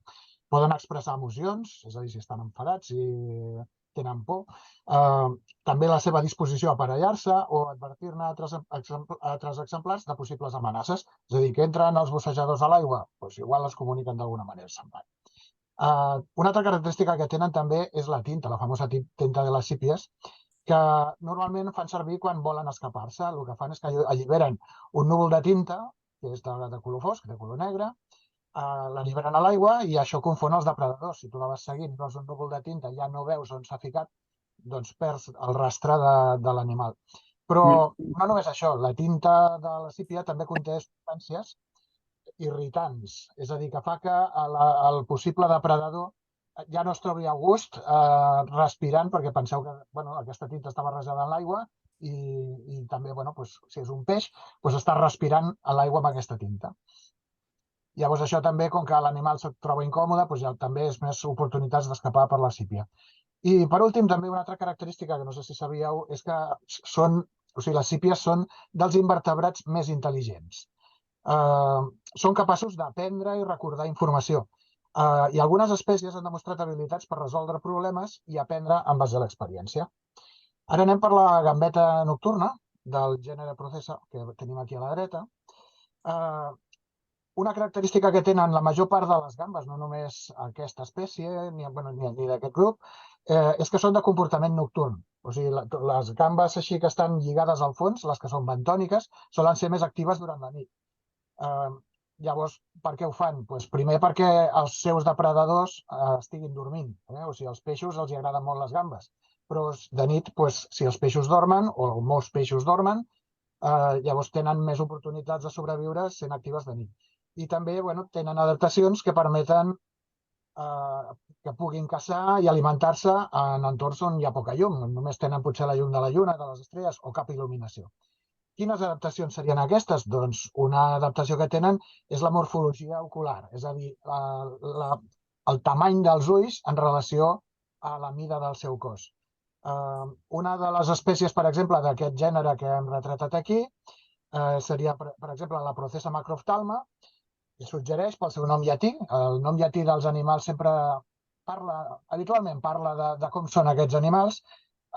Poden expressar emocions, és a dir, si estan enfadats, si tenen por. També la seva disposició a aparellar-se o advertir-ne altres exemplars de possibles amenaces. És a dir, que entren els bussejadors a l'aigua, doncs igual es comuniquen d'alguna manera semblant. Una altra característica que tenen també és la tinta, la famosa tinta de les sípies, que normalment fan servir quan volen escapar-se. El que fan és que alliberen un núvol de tinta, que és de color fosc, de color negre, l'alliberen a l'aigua i això confon els depredadors. Si tu la vas seguint i veus un núvol de tinta i ja no veus on s'ha ficat, doncs perds el rastre de l'animal. Però no només això, la tinta de la sípia també conté substàncies irritants, és a dir, que fa que el possible depredador ja no es trobi a gust respirant, perquè penseu que aquesta tinta està barrejada en l'aigua i també, si és un peix, està respirant a l'aigua amb aquesta tinta. Llavors això també, com que l'animal se't troba incòmode, ja també és més oportunitats d'escapar per la sípia. I per últim, també una altra característica que no sé si sabíeu és que les sípies són dels invertebrats més intel·ligents. Són capaços d'aprendre i recordar informació. I algunes espècies han demostrat habilitats per resoldre problemes i aprendre en base a l'experiència. Ara anem per la gambeta nocturna del gènere Processa, que tenim aquí a la dreta. Una característica que tenen la major part de les gambes, no només aquesta espècie ni d'aquest grup, és que són de comportament nocturn. O sigui, les gambes així que estan lligades al fons, les que són bentòniques, solen ser més actives durant la nit. Llavors, per què ho fan? Primer perquè els seus depredadors estiguin dormint. O sigui, als peixos els agraden molt les gambes. Però de nit, si els peixos dormen, o molts peixos dormen, llavors tenen més oportunitats de sobreviure sent actives de nit. I també tenen adaptacions que permeten que puguin caçar i alimentar-se en entorns on hi ha poca llum. Només tenen potser la llum de la lluna, de les estrelles o cap il·luminació. Quines adaptacions serien aquestes? Doncs una adaptació que tenen és la morfologia ocular, és a dir, el tamany dels ulls en relació a la mida del seu cos. Una de les espècies, per exemple, d'aquest gènere que hem retratat aquí seria, per exemple, la Processa macrophthalma, que suggereix pel seu nom llatí. El nom llatí dels animals sempre habitualment parla de com són aquests animals,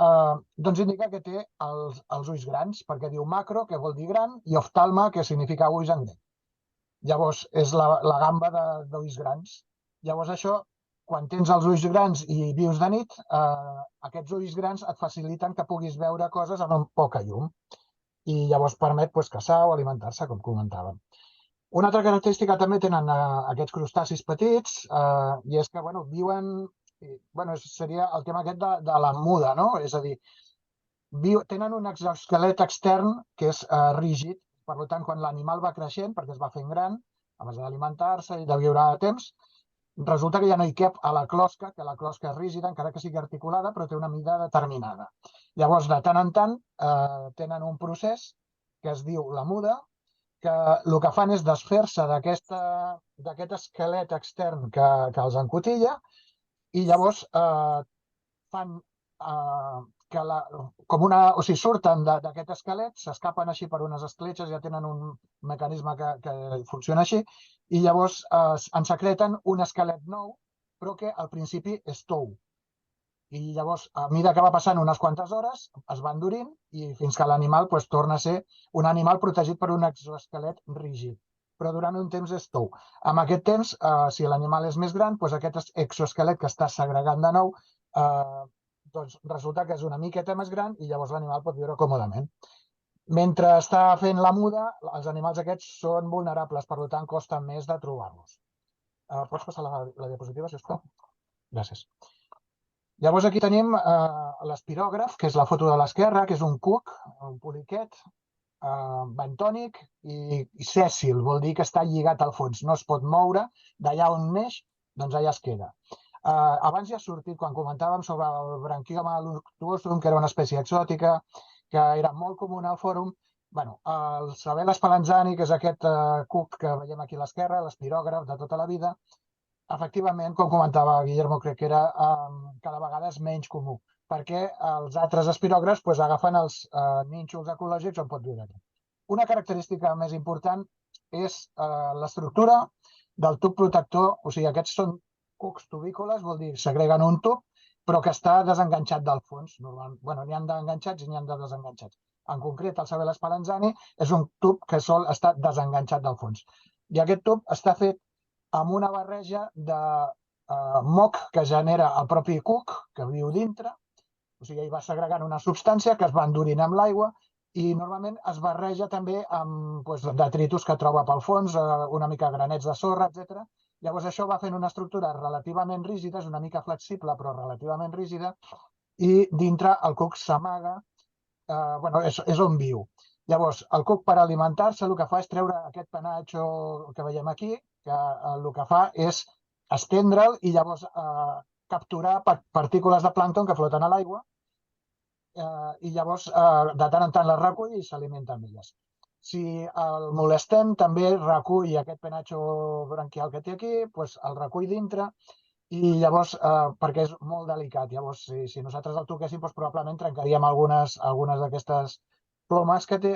doncs indica que té els ulls grans, perquè diu macro, que vol dir gran, i oftalma, que significa ulls en grec. Llavors, és la gamba d'ulls grans. Llavors, això, quan tens els ulls grans i vius de nit, aquests ulls grans et faciliten que puguis veure coses amb poca llum. I llavors permet caçar o alimentar-se, com comentàvem. Una altra característica també tenen aquests crustacis petits i és que viuen, seria el tema aquest de la muda, no? És a dir, tenen un exoesquelet extern que és rígid, per tant, quan l'animal va creixent, perquè es va fent gran, a base d'alimentar-se i de viure a temps, resulta que ja no hi cap a la closca, que la closca és rígida, encara que sigui articulada, però té una mida determinada. Llavors, de tant en tant, tenen un procés que es diu la muda, que el que fan és desfer-se d'aquest esquelet extern que els encotilla i llavors fan que surten d'aquest esquelet, s'escapen així per unes escletxes, ja tenen un mecanisme que funciona així, i llavors en secreten un esquelet nou, però que al principi és tou. I llavors, a mesura que va passant unes quantes hores, es va endurint i fins que l'animal torna a ser un animal protegit per un exoesquelet rígid. Però durant un temps és tou. Amb aquest temps, si l'animal és més gran, aquest exoesquelet que està segregant de nou, resulta que és una miqueta més gran i llavors l'animal pot viure còmodament. Mentre està fent la muda, els animals aquests són vulnerables, per tant, costa més de trobar-los. Pots passar la diapositiva, sisplau? Gràcies. Llavors aquí tenim l'espirògraf, que és la foto de l'esquerra, que és un cuc, un poliquet, bentònic i sèssil, vol dir que està lligat al fons, no es pot moure, d'allà on neix, doncs allà es queda. Abans ja ha sortit, quan comentàvem sobre el branquioma luctuosum, que era una espècie exòtica, que era molt comuna al fòrum, el Sabel spallanzani, que és aquest cuc que veiem aquí a l'esquerra, l'espirògraf de tota la vida, efectivament, com comentava Guillermo, crec que era cada vegada és menys comú, perquè els altres espirògrafs agafen els nínxols ecològics on pot viure. Una característica més important és l'estructura del tub protector, o sigui, aquests són cucs tubícoles, vol dir segreguen un tub, però que està desenganxat del fons. N'hi han d'enganxats i n'hi han de desenganxats. En concret, el Sabel spallanzani és un tub que sol estar desenganxat del fons. I aquest tub està fet amb una barreja de moc que genera el propi cuc, que viu dintre, o sigui, ell va segregant una substància que es va endurint amb l'aigua i normalment es barreja també amb detritus que troba pel fons, una mica granets de sorra, etc. Llavors això va fent una estructura relativament rígida, és una mica flexible però relativament rígida, i dintre el cuc s'amaga, és on viu. Llavors, el cuc per alimentar-se el que fa és treure aquest penatge que veiem aquí, que el que fa és estendre'l i llavors capturar partícules de plàncton que floten a l'aigua i llavors de tant en tant les recull i s'alimenta amb elles. Si el molestem, també recull aquest penatge branquial que té aquí, el recull dintre i llavors, perquè és molt delicat, llavors si nosaltres el toquéssim, probablement trencaríem algunes d'aquestes plomes que té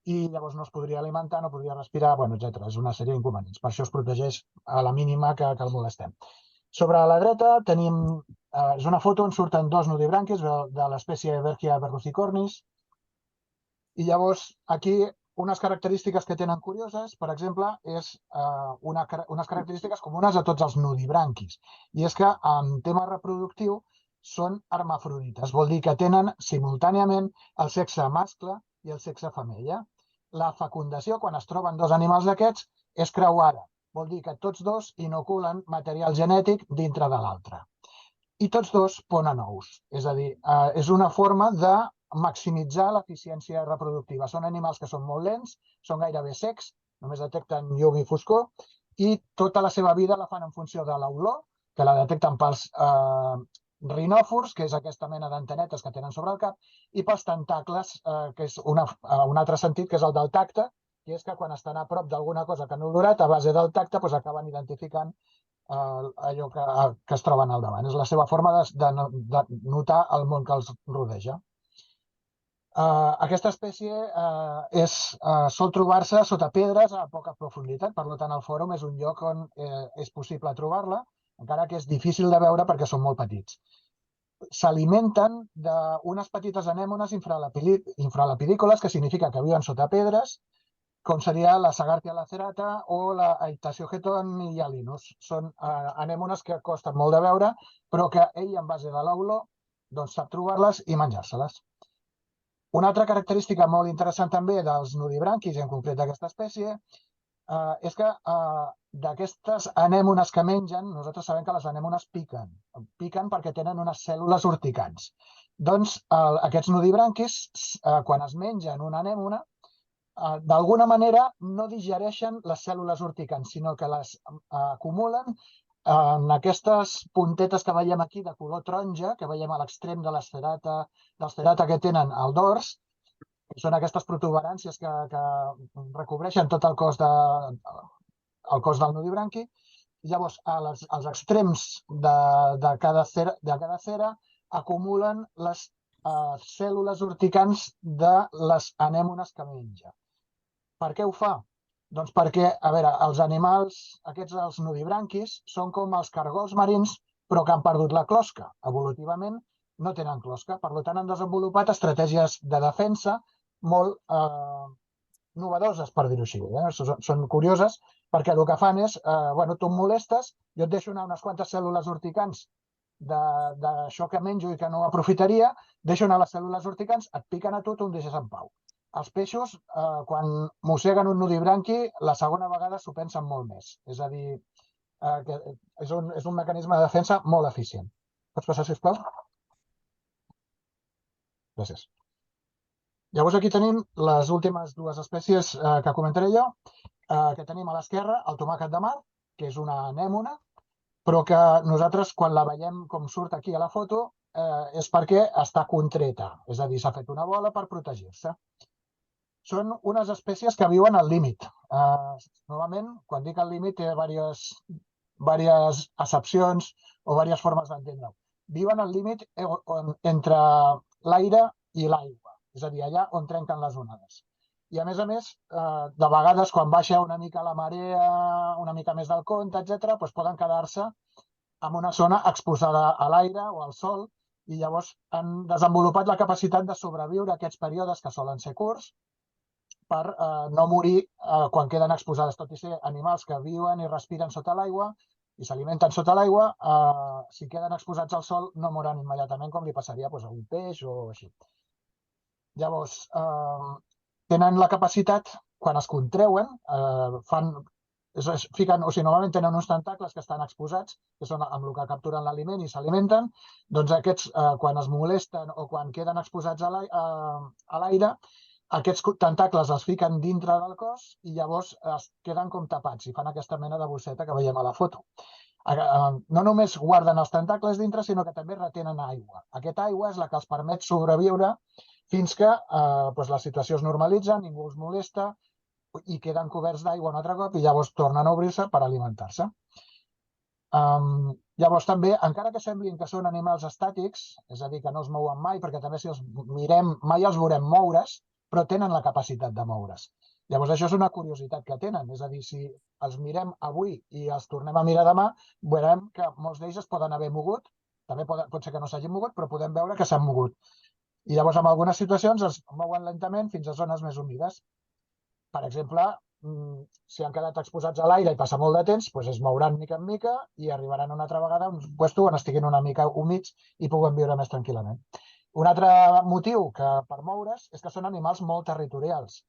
i llavors no es podria alimentar, no podria respirar, etc. És una sèrie d'inconvenients. Per això es protegeix a la mínima que el molestem. Sobre la dreta tenim, és una foto on surten dos nudibranquis de l'espècie Bergia verrucicornis i llavors aquí unes característiques que tenen curioses, per exemple, és unes característiques comunes a tots els nudibranquis i és que en tema reproductiu són hermafrodites, vol dir que tenen simultàniament el sexe mascle i el sexe femella. La fecundació, quan es troben dos animals d'aquests, és creuada. Vol dir que tots dos inoculen material genètic dintre de l'altre. I tots dos ponen ous. És a dir, és una forma de maximitzar l'eficiència reproductiva. Són animals que són molt lents, són gairebé secs, només detecten llum i foscor, i tota la seva vida la fan en funció de l'olor, que la detecten pels rinòfors, que és aquesta mena d'antenetes que tenen sobre el cap, i pels tentacles, que és un altre sentit, que és el del tacte, que és que quan estan a prop d'alguna cosa que han olorat, a base del tacte acaben identificant allò que es troben al davant. És la seva forma de notar el món que els rodeja. Aquesta espècie sol trobar-se sota pedres a poca profunditat, per tant el fòrum és un lloc on és possible trobar-la, encara que és difícil de veure perquè són molt petits. S'alimenten d'unes petites anèmones infralapidícoles, que significa que viuen sota pedres, com seria la Sagartia lacerata o la Aitaciogeton ialinus. Són anèmones que costen molt de veure, però que ell, en base de l'olor, sap trobar-les i menjar-se-les. Una altra característica molt interessant també dels nudibranquis, en concret d'aquesta espècie, és que d'aquestes anèmones que mengen, nosaltres sabem que les anèmones piquen. Piquen perquè tenen unes cèl·lules urticants. Doncs aquests nudibranquis, quan es mengen una anèmona, d'alguna manera no digereixen les cèl·lules urticants, sinó que les acumulen en aquestes puntetes que veiem aquí de color taronja, que veiem a l'extrem de l'esferata que tenen al dors, que són aquestes protuberàncies que recobreixen tot el cos del nudibranqui. Llavors, als extrems de cada cera acumulen les cèl·lules urticants de les anèmones que menja. Per què ho fa? Doncs perquè, a veure, els animals, aquests els nudibranquis, són com els cargols marins, però que han perdut la closca. Evolutivament no tenen closca, per tant han desenvolupat estratègies de defensa molt novedoses, per dir-ho així. Són curioses perquè el que fan és, tu em molestes, jo et deixo anar unes quantes cèl·lules urticants d'això que menjo i que no aprofitaria, deixo anar les cèl·lules urticants, et piquen a tu, tu em deixes en pau. Els peixos, quan mosseguen un nudibranqui, la segona vegada s'ho pensen molt més. És a dir, que és un mecanisme de defensa molt eficient. Pots passar, sisplau? Gràcies. Llavors aquí tenim les últimes dues espècies que comentaré jo, que tenim a l'esquerra el tomàquet de mar, que és una anèmona, però que nosaltres quan la veiem com surt aquí a la foto és perquè està contreta, és a dir, s'ha fet una bola per protegir-se. Són unes espècies que viuen al límit. Normalment, quan dic al límit, té diverses accepcions o diverses formes d'entendre-ho. Viuen al límit entre l'aire i l'aigua, és a dir, allà on trenquen les onades. I a més, de vegades, quan baixa una mica la marea, una mica més del compte, etc., poden quedar-se en una zona exposada a l'aire o al sol i llavors han desenvolupat la capacitat de sobreviure a aquests períodes que solen ser curts per no morir quan queden exposades, tot i ser animals que viuen i respiren sota l'aigua i s'alimenten sota l'aigua, si queden exposats al sol no moren immediatament com li passaria a un peix o així. Llavors, tenen la capacitat, quan es contreuen, normalment tenen uns tentacles que estan exposats, que són amb el que capturen l'aliment i s'alimenten, doncs aquests, quan es molesten o quan queden exposats a l'aire, aquests tentacles els fiquen dintre del cos i llavors es queden com tapats i fan aquesta mena de bosseta que veiem a la foto. No només guarden els tentacles dintre, sinó que també retenen aigua. Aquesta aigua és la que els permet sobreviure fins que la situació es normalitza, ningú els molesta i queden coberts d'aigua un altre cop i llavors tornen a obrir-se per alimentar-se. Llavors també, encara que semblin que són animals estàtics, és a dir, que no es mouen mai, perquè també si els mirem mai els veurem moure's, però tenen la capacitat de moure's. Llavors això és una curiositat que tenen, és a dir, si els mirem avui i els tornem a mirar demà, veurem que molts d'ells es poden haver mogut, també pot ser que no s'hagin mogut, però podem veure que s'han mogut. I llavors en algunes situacions es mouen lentament fins a zones més humides. Per exemple, si han quedat exposats a l'aire i passa molt de temps, es mouran mica en mica i arribaran una altra vegada a un lloc on estiguin una mica humits i puguen viure més tranquil·lament. Un altre motiu per moure's és que són animals molt territorials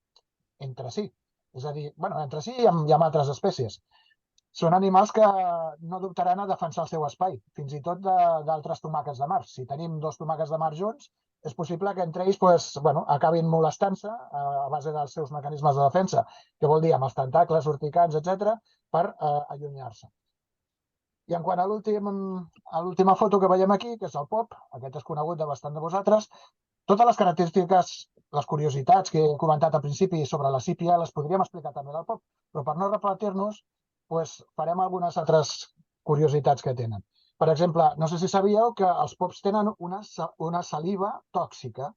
entre si. És a dir, entre si i amb altres espècies. Són animals que no dubtaran a defensar el seu espai, fins i tot d'altres tomàquets de mar. Si tenim dos tomàquets de mar junts, és possible que entre ells acabin molestant-se a base dels seus mecanismes de defensa, que vol dir amb els tentacles urticants, etc., per allunyar-se. I en quant a l'última foto que veiem aquí, que és el pop, aquest és conegut de bastant de vosaltres, totes les característiques, les curiositats que he comentat al principi sobre la sípia les podríem explicar també del pop, però per no repetir-nos, farem algunes altres curiositats que tenen. Per exemple, no sé si sabíeu que els pops tenen una saliva tòxica.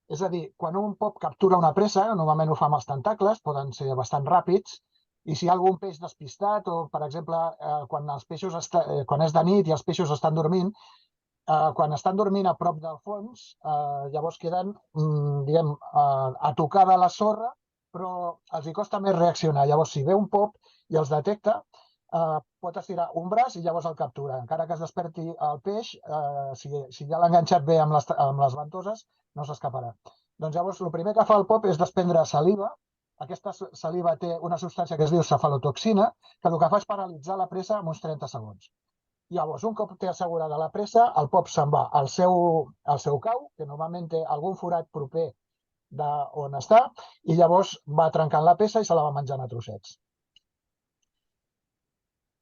És a dir, quan un pop captura una presa, normalment ho fa amb els tentacles, poden ser bastant ràpids, i si hi ha algun peix despistat o, per exemple, quan és de nit i els peixos estan dormint, quan estan dormint a prop del fons, llavors queden, a tocar de la sorra, però els hi costa més reaccionar. Llavors, si ve un pop i els detecta, pot estirar un braç i llavors el captura. Encara que es desperti el peix, si ja l'ha enganxat bé amb les ventoses, no s'escaparà. Doncs llavors, el primer que fa el pop és desprendre saliva. Aquesta saliva té una substància que es diu cefalotoxina, que el que fa és paralitzar la presa en uns 30 segons. Llavors, un cop té assegurada la presa, el pop se'n va al seu cau, que normalment té algun forat proper d'on està, i llavors va trencant la peça i se la va menjant a trossets.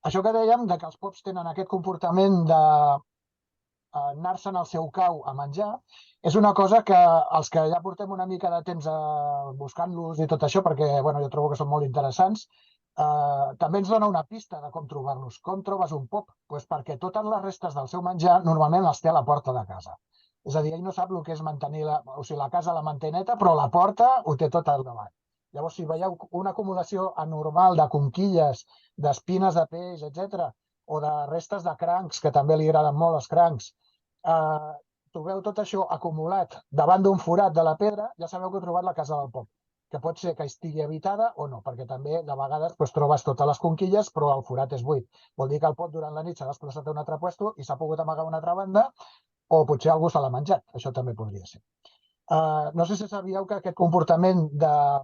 Això que dèiem, que els pops tenen aquest comportament d'anar-se'n al seu cau a menjar, és una cosa que els que ja portem una mica de temps buscant-los i tot això, perquè jo trobo que són molt interessants, també ens dona una pista de com trobar-los. Com trobes un pop? Doncs perquè totes les restes del seu menjar normalment les té a la porta de casa. És a dir, ell no sap el que és mantenir la casa la manté neta, però la porta ho té tot al davant. Llavors, si veieu una acomodació anormal de conquilles, d'espines de peix, etc., o de restes de crancs, que també li agraden molt els crancs, trobeu tot això acumulat davant d'un forat de la pedra, ja sabeu que heu trobat la casa del pop, que pot ser que estigui habitada o no, perquè també de vegades trobes totes les conquilles però el forat és buit. Vol dir que el pop durant la nit s'ha desplaçat a un altre lloc i s'ha pogut amagar a una altra banda, o potser algú se l'ha menjat, això també podria ser. No sé si sabíeu que aquest comportament de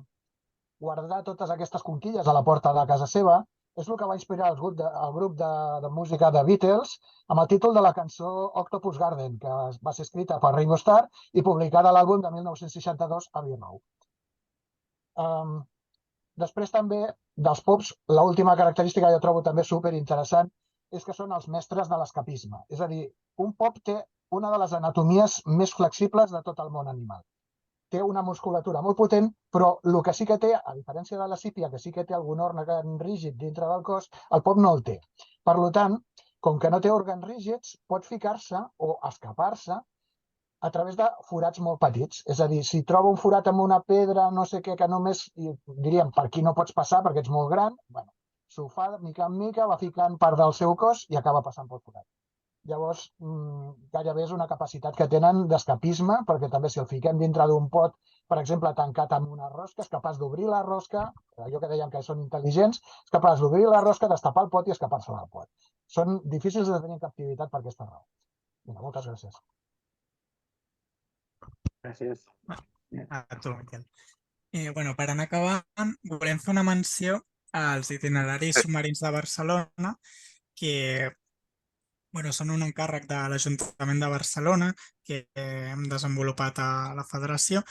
guardar totes aquestes conquilles a la porta de casa seva És el que va inspirar el grup de música de Beatles amb el títol de la cançó Octopus Garden, que va ser escrita per Ringo Starr i publicada a l'àlbum de 1962 a Abbey Road. Després també dels pops, l'última característica que jo trobo també superinteressant és que són els mestres de l'escapisme. És a dir, un pop té una de les anatomies més flexibles de tot el món animal. Té una musculatura molt potent, però el que sí que té, a diferència de la sípia, que sí que té algun òrgan rígid dintre del cos, el pop no el té. Per tant, com que no té òrgans rígids, pot ficar-se o escapar-se a través de forats molt petits. És a dir, si troba un forat amb una pedra, no sé què, que només, diríem, per aquí no pots passar perquè ets molt gran, bueno, s'ho fa de mica en mica, va ficant part del seu cos i acaba passant pel forat. Llavors, gairebé és una capacitat que tenen d'escapisme, perquè també si el fiquem dintre d'un pot, per exemple, tancat amb una rosca, és capaç d'obrir la rosca, allò que dèiem que són intel·ligents, és capaç d'obrir la rosca, destapar el pot i escapar-se del pot. Són difícils de tenir en captivitat per aquesta raó. Vinga, moltes gràcies. Gràcies. A tu, Miquel. Per anar acabant, volem fer una menció als itineraris submarins de Barcelona, que són un encàrrec de l'Ajuntament de Barcelona que hem desenvolupat a la federació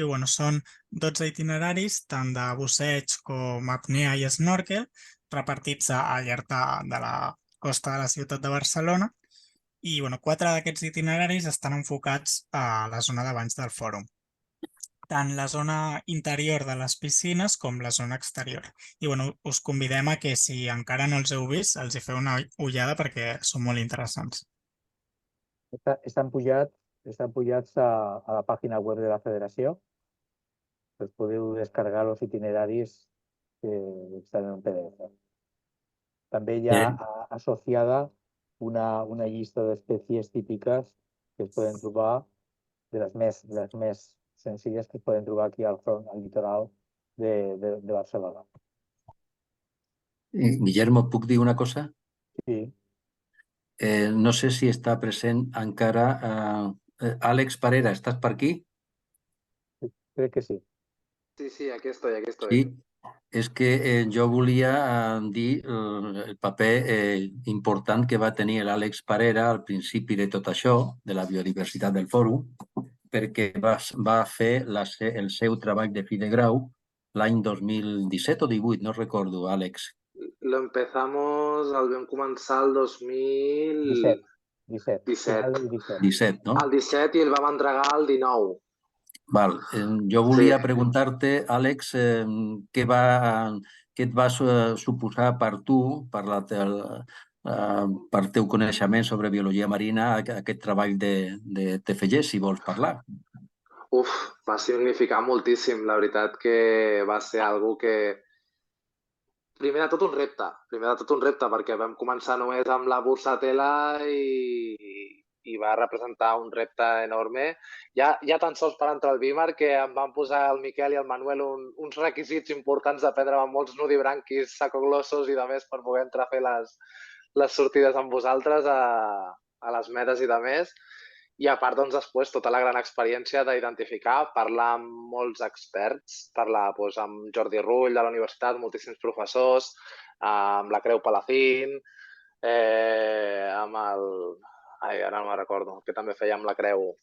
i són 12 itineraris, tant de busseig com apnea i snorkel, repartits al llarg de la costa de la ciutat de Barcelona i 4 d'aquests itineraris estan enfocats a la zona de banys del fòrum, tant la zona interior de les piscines com la zona exterior. I us convidem a que, si encara no els heu vist, els hi feu una ullada perquè són molt interessants. Estan pujats a la pàgina web de la federació. Us podeu descarregar els itineraris que estan en PDF. També hi ha associada una llista d'espècies típiques que es poden trobar, de les més senzilles que es poden trobar aquí al front, al litoral de Barcelona. Guillermo, puc dir una cosa? Sí. No sé si està present encara Àlex Parera, estàs per aquí? Crec que sí. Sí, aquí estoy. Sí, és que jo volia dir el paper important que va tenir l'Àlex Parera al principi de tot això, de la biodiversitat del fòrum, perquè va fer el seu treball de fi de grau l'any 2017 o 18, no recordo, Àlex. Lo empezamos, el vam començar el 2017. 17, no? El 17 i el vam entregar el 19. Val. Jo volia preguntar-te, Àlex, què et va suposar per tu, per teu coneixement sobre biologia marina, aquest treball de TFG, si vols parlar. Va significar moltíssim. La veritat que va ser algo que... Primer de tot un repte, perquè vam començar només amb la bursatela i va representar un repte enorme. Ja tan sols per entrar al BIMAR, que em van posar el Miquel i el Manuel uns requisits importants d'aprendre amb molts nudibranquis, sacoglossos i de més per poder entrar a fer les sortides amb vosaltres a les medes i de més. I a part, després, tota la gran experiència d'identificar, parlar amb molts experts, parlar amb Jordi Rull de la universitat, moltíssims professors, amb la Creu Palacín, amb el... ara no me'n recordo, que també feia amb la Creu,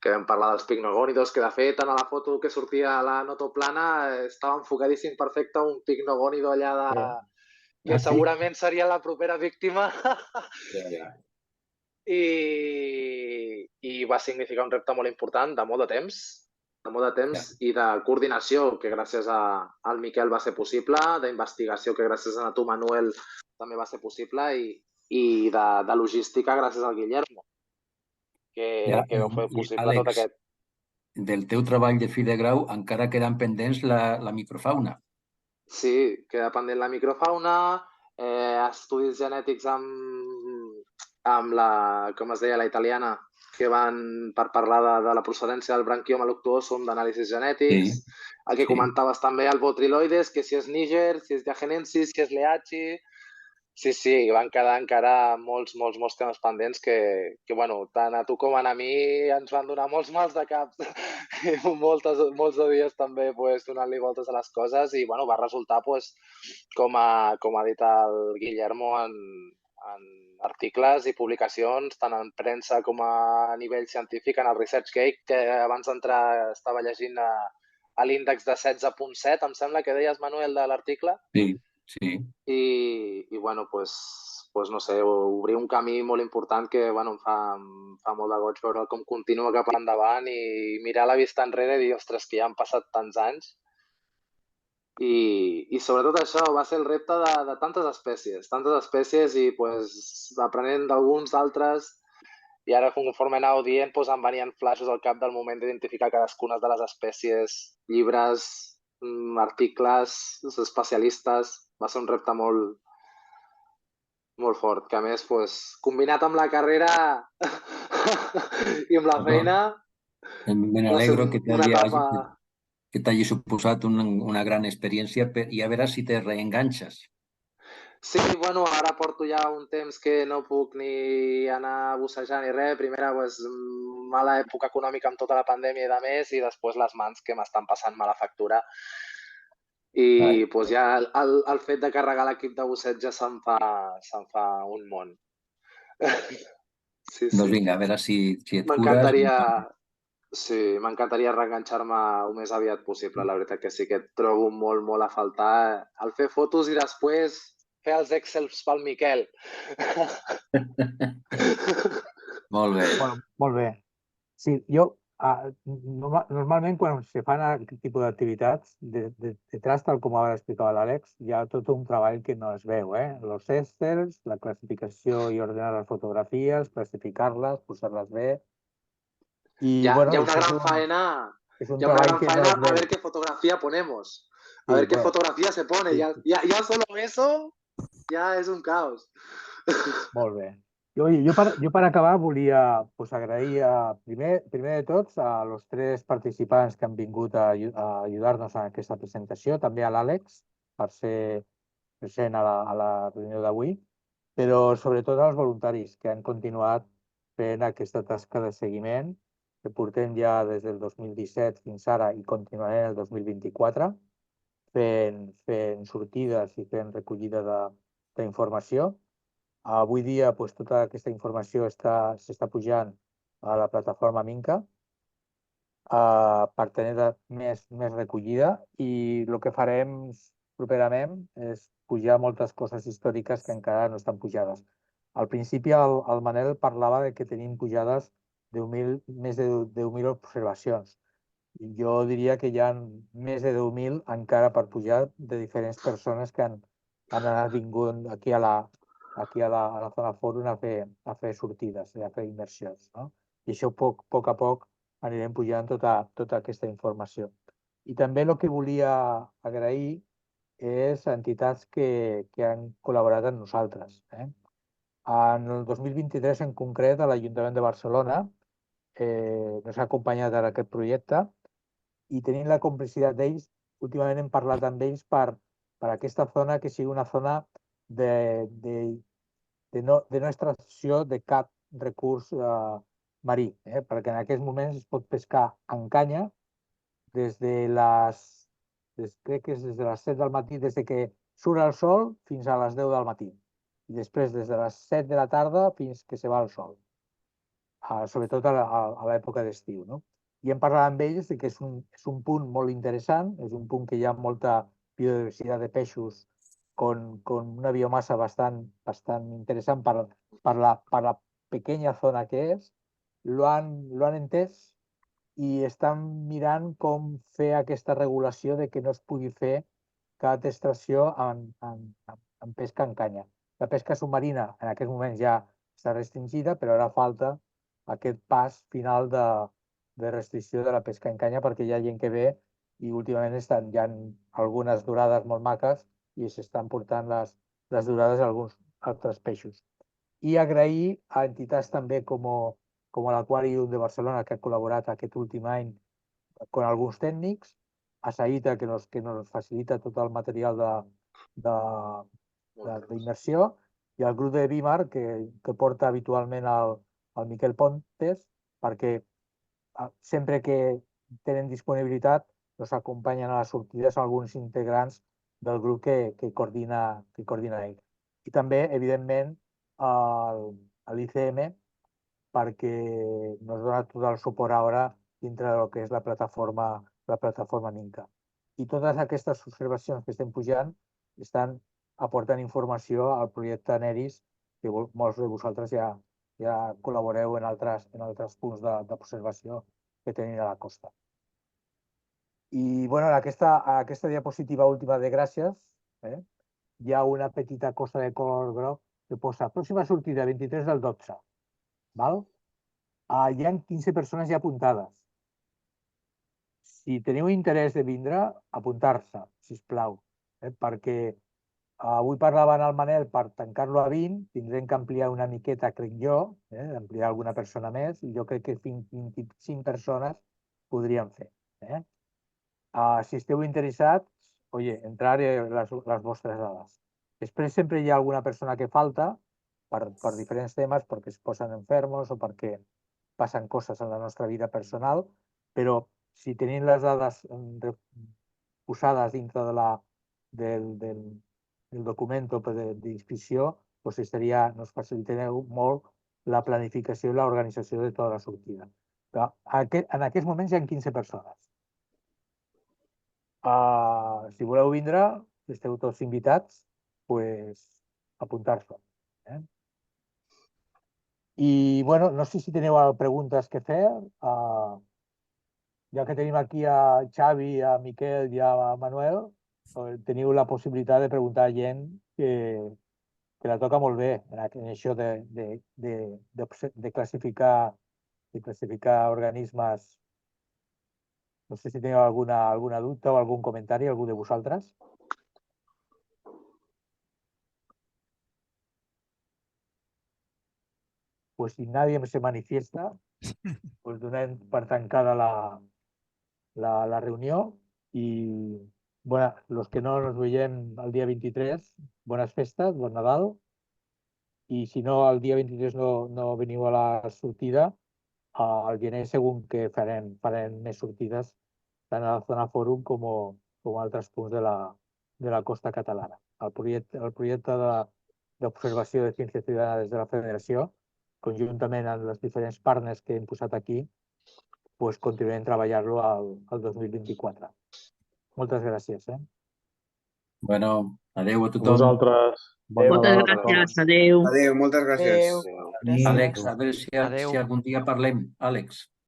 que vam parlar dels picnogònidos, que de fet en la foto que sortia a la notoplana estava enfocadíssim perfecte un picnogònido allà que segurament seria la propera víctima. I va significar un repte molt important de molt de temps i de coordinació, que gràcies al Miquel va ser possible, d'investigació, que gràcies a tu, Manuel, també va ser possible, i de logística gràcies al Guillermo, que vau fer possible tot aquest. Del teu treball de fi de grau encara queden pendents la microfauna. Sí, queda pendent la microfauna, estudis genètics amb la, com es deia, la italiana, que van per parlar de la procedència del branquioma luctuosum d'anàlisis genètics. El que comentaves també, el botriloides, que si és Níger, si és Diagenensis, si és Leachi... Sí, van quedar encara molts temes pendents que, bueno, tant a tu com a mi ens van donar molts mals de cap i molts de dies també donant-li voltes a les coses i, bueno, va resultar, com ha dit el Guillermo, en articles i publicacions, tant en premsa com a nivell científic, en el ResearchGate, que abans d'entrar estava llegint a l'índex de 16.7, em sembla que deies, Manuel, de l'article. Sí. I bueno, no sé, obrir un camí molt important que, bueno, em fa molt de goig veure com continua cap endavant i mirar la vista enrere i dir, ostres, que ja han passat tants anys. I sobretot això va ser el repte de tantes espècies i aprenent d'alguns d'altres i ara conforme anàveu dient em venien flashes al cap del moment d'identificar cadascuna de les espècies, llibres, articles, especialistes. Va ser un repte molt fort, que a més, combinat amb la carrera i amb la feina, Me va ser n'alegro que una etapa... t'hagi suposat una gran experiència i a veure si te reenganxes. Sí, bueno, ara porto ja un temps que no puc ni anar a bussejar ni res. Primera, mala època econòmica amb tota la pandèmia i de més, i després les mans que m'estan passant mala factura. I ja el fet de carregar l'equip de busseig ja se'm fa un món. Sí. Doncs vinga, a veure si et cures. Sí, m'encantaria reenganxar-me el més aviat possible. La veritat que sí que et trobo molt a faltar el fer fotos i després fer els Excels pel Miquel. Molt bé. Bueno, molt bé. Sí, jo normalment quan se fan aquest tipus d'activitats, detrás, tal com ara explicava l'Àlex, hi ha tot un treball que no es veu, Los Excels, la classificació i ordenar les fotografies, classificar-les, posar-les bé. Hi ha una gran faena. Es un treball que no es veu. A ver qué fotografía ponemos. A ver qué fotografía se pone. Ya solo eso ya es un caos. Molt bé. Jo per acabar volia agrair primer de tots a los 3 participants que han vingut a ajudar-nos en aquesta presentació, també a l'Àlex per ser present a la reunió d'avui, però sobretot als voluntaris que han continuat fent aquesta tasca de seguiment que portem ja des del 2017 fins ara i continuarem el 2024 fent sortides i fent recollida d'informació. Avui dia tota aquesta informació s'està pujant a la plataforma Minca per tenir més recollida i el que farem properament és pujar moltes coses històriques que encara no estan pujades. Al principi el Manel parlava de que tenim pujades més de 10.000 observacions. Jo diria que hi ha més de 10.000 encara per pujar de diferents persones que han anat vingut aquí a la zona fòrum a fer sortides, a fer immersions. I això a poc anirem pujant tota aquesta informació. I també el que volia agrair és a entitats que han col·laborat amb nosaltres. En el 2023, en concret, a l'Ajuntament de Barcelona ens ha acompanyat en aquest projecte i tenint la complicitat d'ells, últimament hem parlat amb ells per aquesta zona que sigui una zona de no extracció de cap recurs marí, perquè en aquests moments es pot pescar en canya crec que és des de les 7 del matí, des que surt el sol fins a les 10 del matí. I després des de les 7 de la tarda fins que se va el sol, sobretot a l'època d'estiu. I hem parlat amb ells que és un punt molt interessant, és un punt que hi ha molta biodiversitat de peixos con una biomassa bastant interessant per la pequeña zona que és. Lo han entès i estan mirant com fer aquesta regulació de que no es pugui fer cap extracció en pesca en canya. La pesca submarina en aquest moment ja està restringida, però ara falta aquest pas final de restricció de la pesca en canya perquè hi ha gent que ve i últimament hi ha algunes dorades molt maques i s'estan portant les dorades a alguns altres peixos. I agrair a entitats també com l'Aquàrium de Barcelona, que ha col·laborat aquest últim any amb alguns tècnics, a Saïta, que nos facilita tot el material d'immersió, i el grup de BIMAR, que porta habitualment el Miquel Pontes, perquè sempre que tenen disponibilitat nos acompanyen a les sortides alguns integrants del grup que coordina ell. I també, evidentment, l'ICM, perquè nos dona tot el suport ara dintre del que és la plataforma Ninca. I totes aquestes observacions que estem pujant estan aportant informació al projecte NERIS, que molts de vosaltres ja col·laboreu en altres punts d'observació que tenim a la costa. I bueno, en aquesta diapositiva última de gràcies hi ha una petita cosa de color groc que posa pròxima sortida 23 del 12. Val? Hi ha 15 persones ja apuntades. Si teniu interès de vindre, apuntar-se, sisplau, perquè avui parlava en el Manel per tancar-lo a 20, tindrem que ampliar una miqueta, crec jo, ampliar alguna persona més, i jo crec que 25 persones podríem fer. Si esteu interessats, entrar les vostres dades. Després sempre hi ha alguna persona que falta per diferents temes, perquè es posen enfermos o perquè passen coses en la nostra vida personal, però si tenim les dades posades dintre del document d'inscripció, nos facilitareu molt la planificació i l'organització de tota la sortida. En aquests moments hi ha 15 persones. Si voleu vindre, esteu tots invitats, apuntar-se. I, bueno, no sé si teniu preguntes que fer. Ja que tenim aquí a Xavi, a Miquel i a Manuel, teniu la possibilitat de preguntar a gent que la toca molt bé en això de classificar organismes. No sé si teniu alguna dubte o algun comentari, algú de vosaltres. Pues si nadie se manifiesta, pues donem per tancada la reunió i, bueno, los que no nos veiem el dia 23, bones festes, bon Nadal, i si no, el dia 23 no veniu a la sortida, al gener segur que farem més sortides tant a la zona fòrum com a altres punts de la costa catalana. El projecte d'observació de ciència ciutadana des de la Federació, conjuntament amb els diferents partners que hem posat aquí, continuem treballant-lo al 2024. Moltes gràcies. Bueno, adeu a A tothom. vosaltres. Moltes gràcies, adeu. Adéu, moltes gràcies. Àlex, a veure si algun dia parlem. Àlex.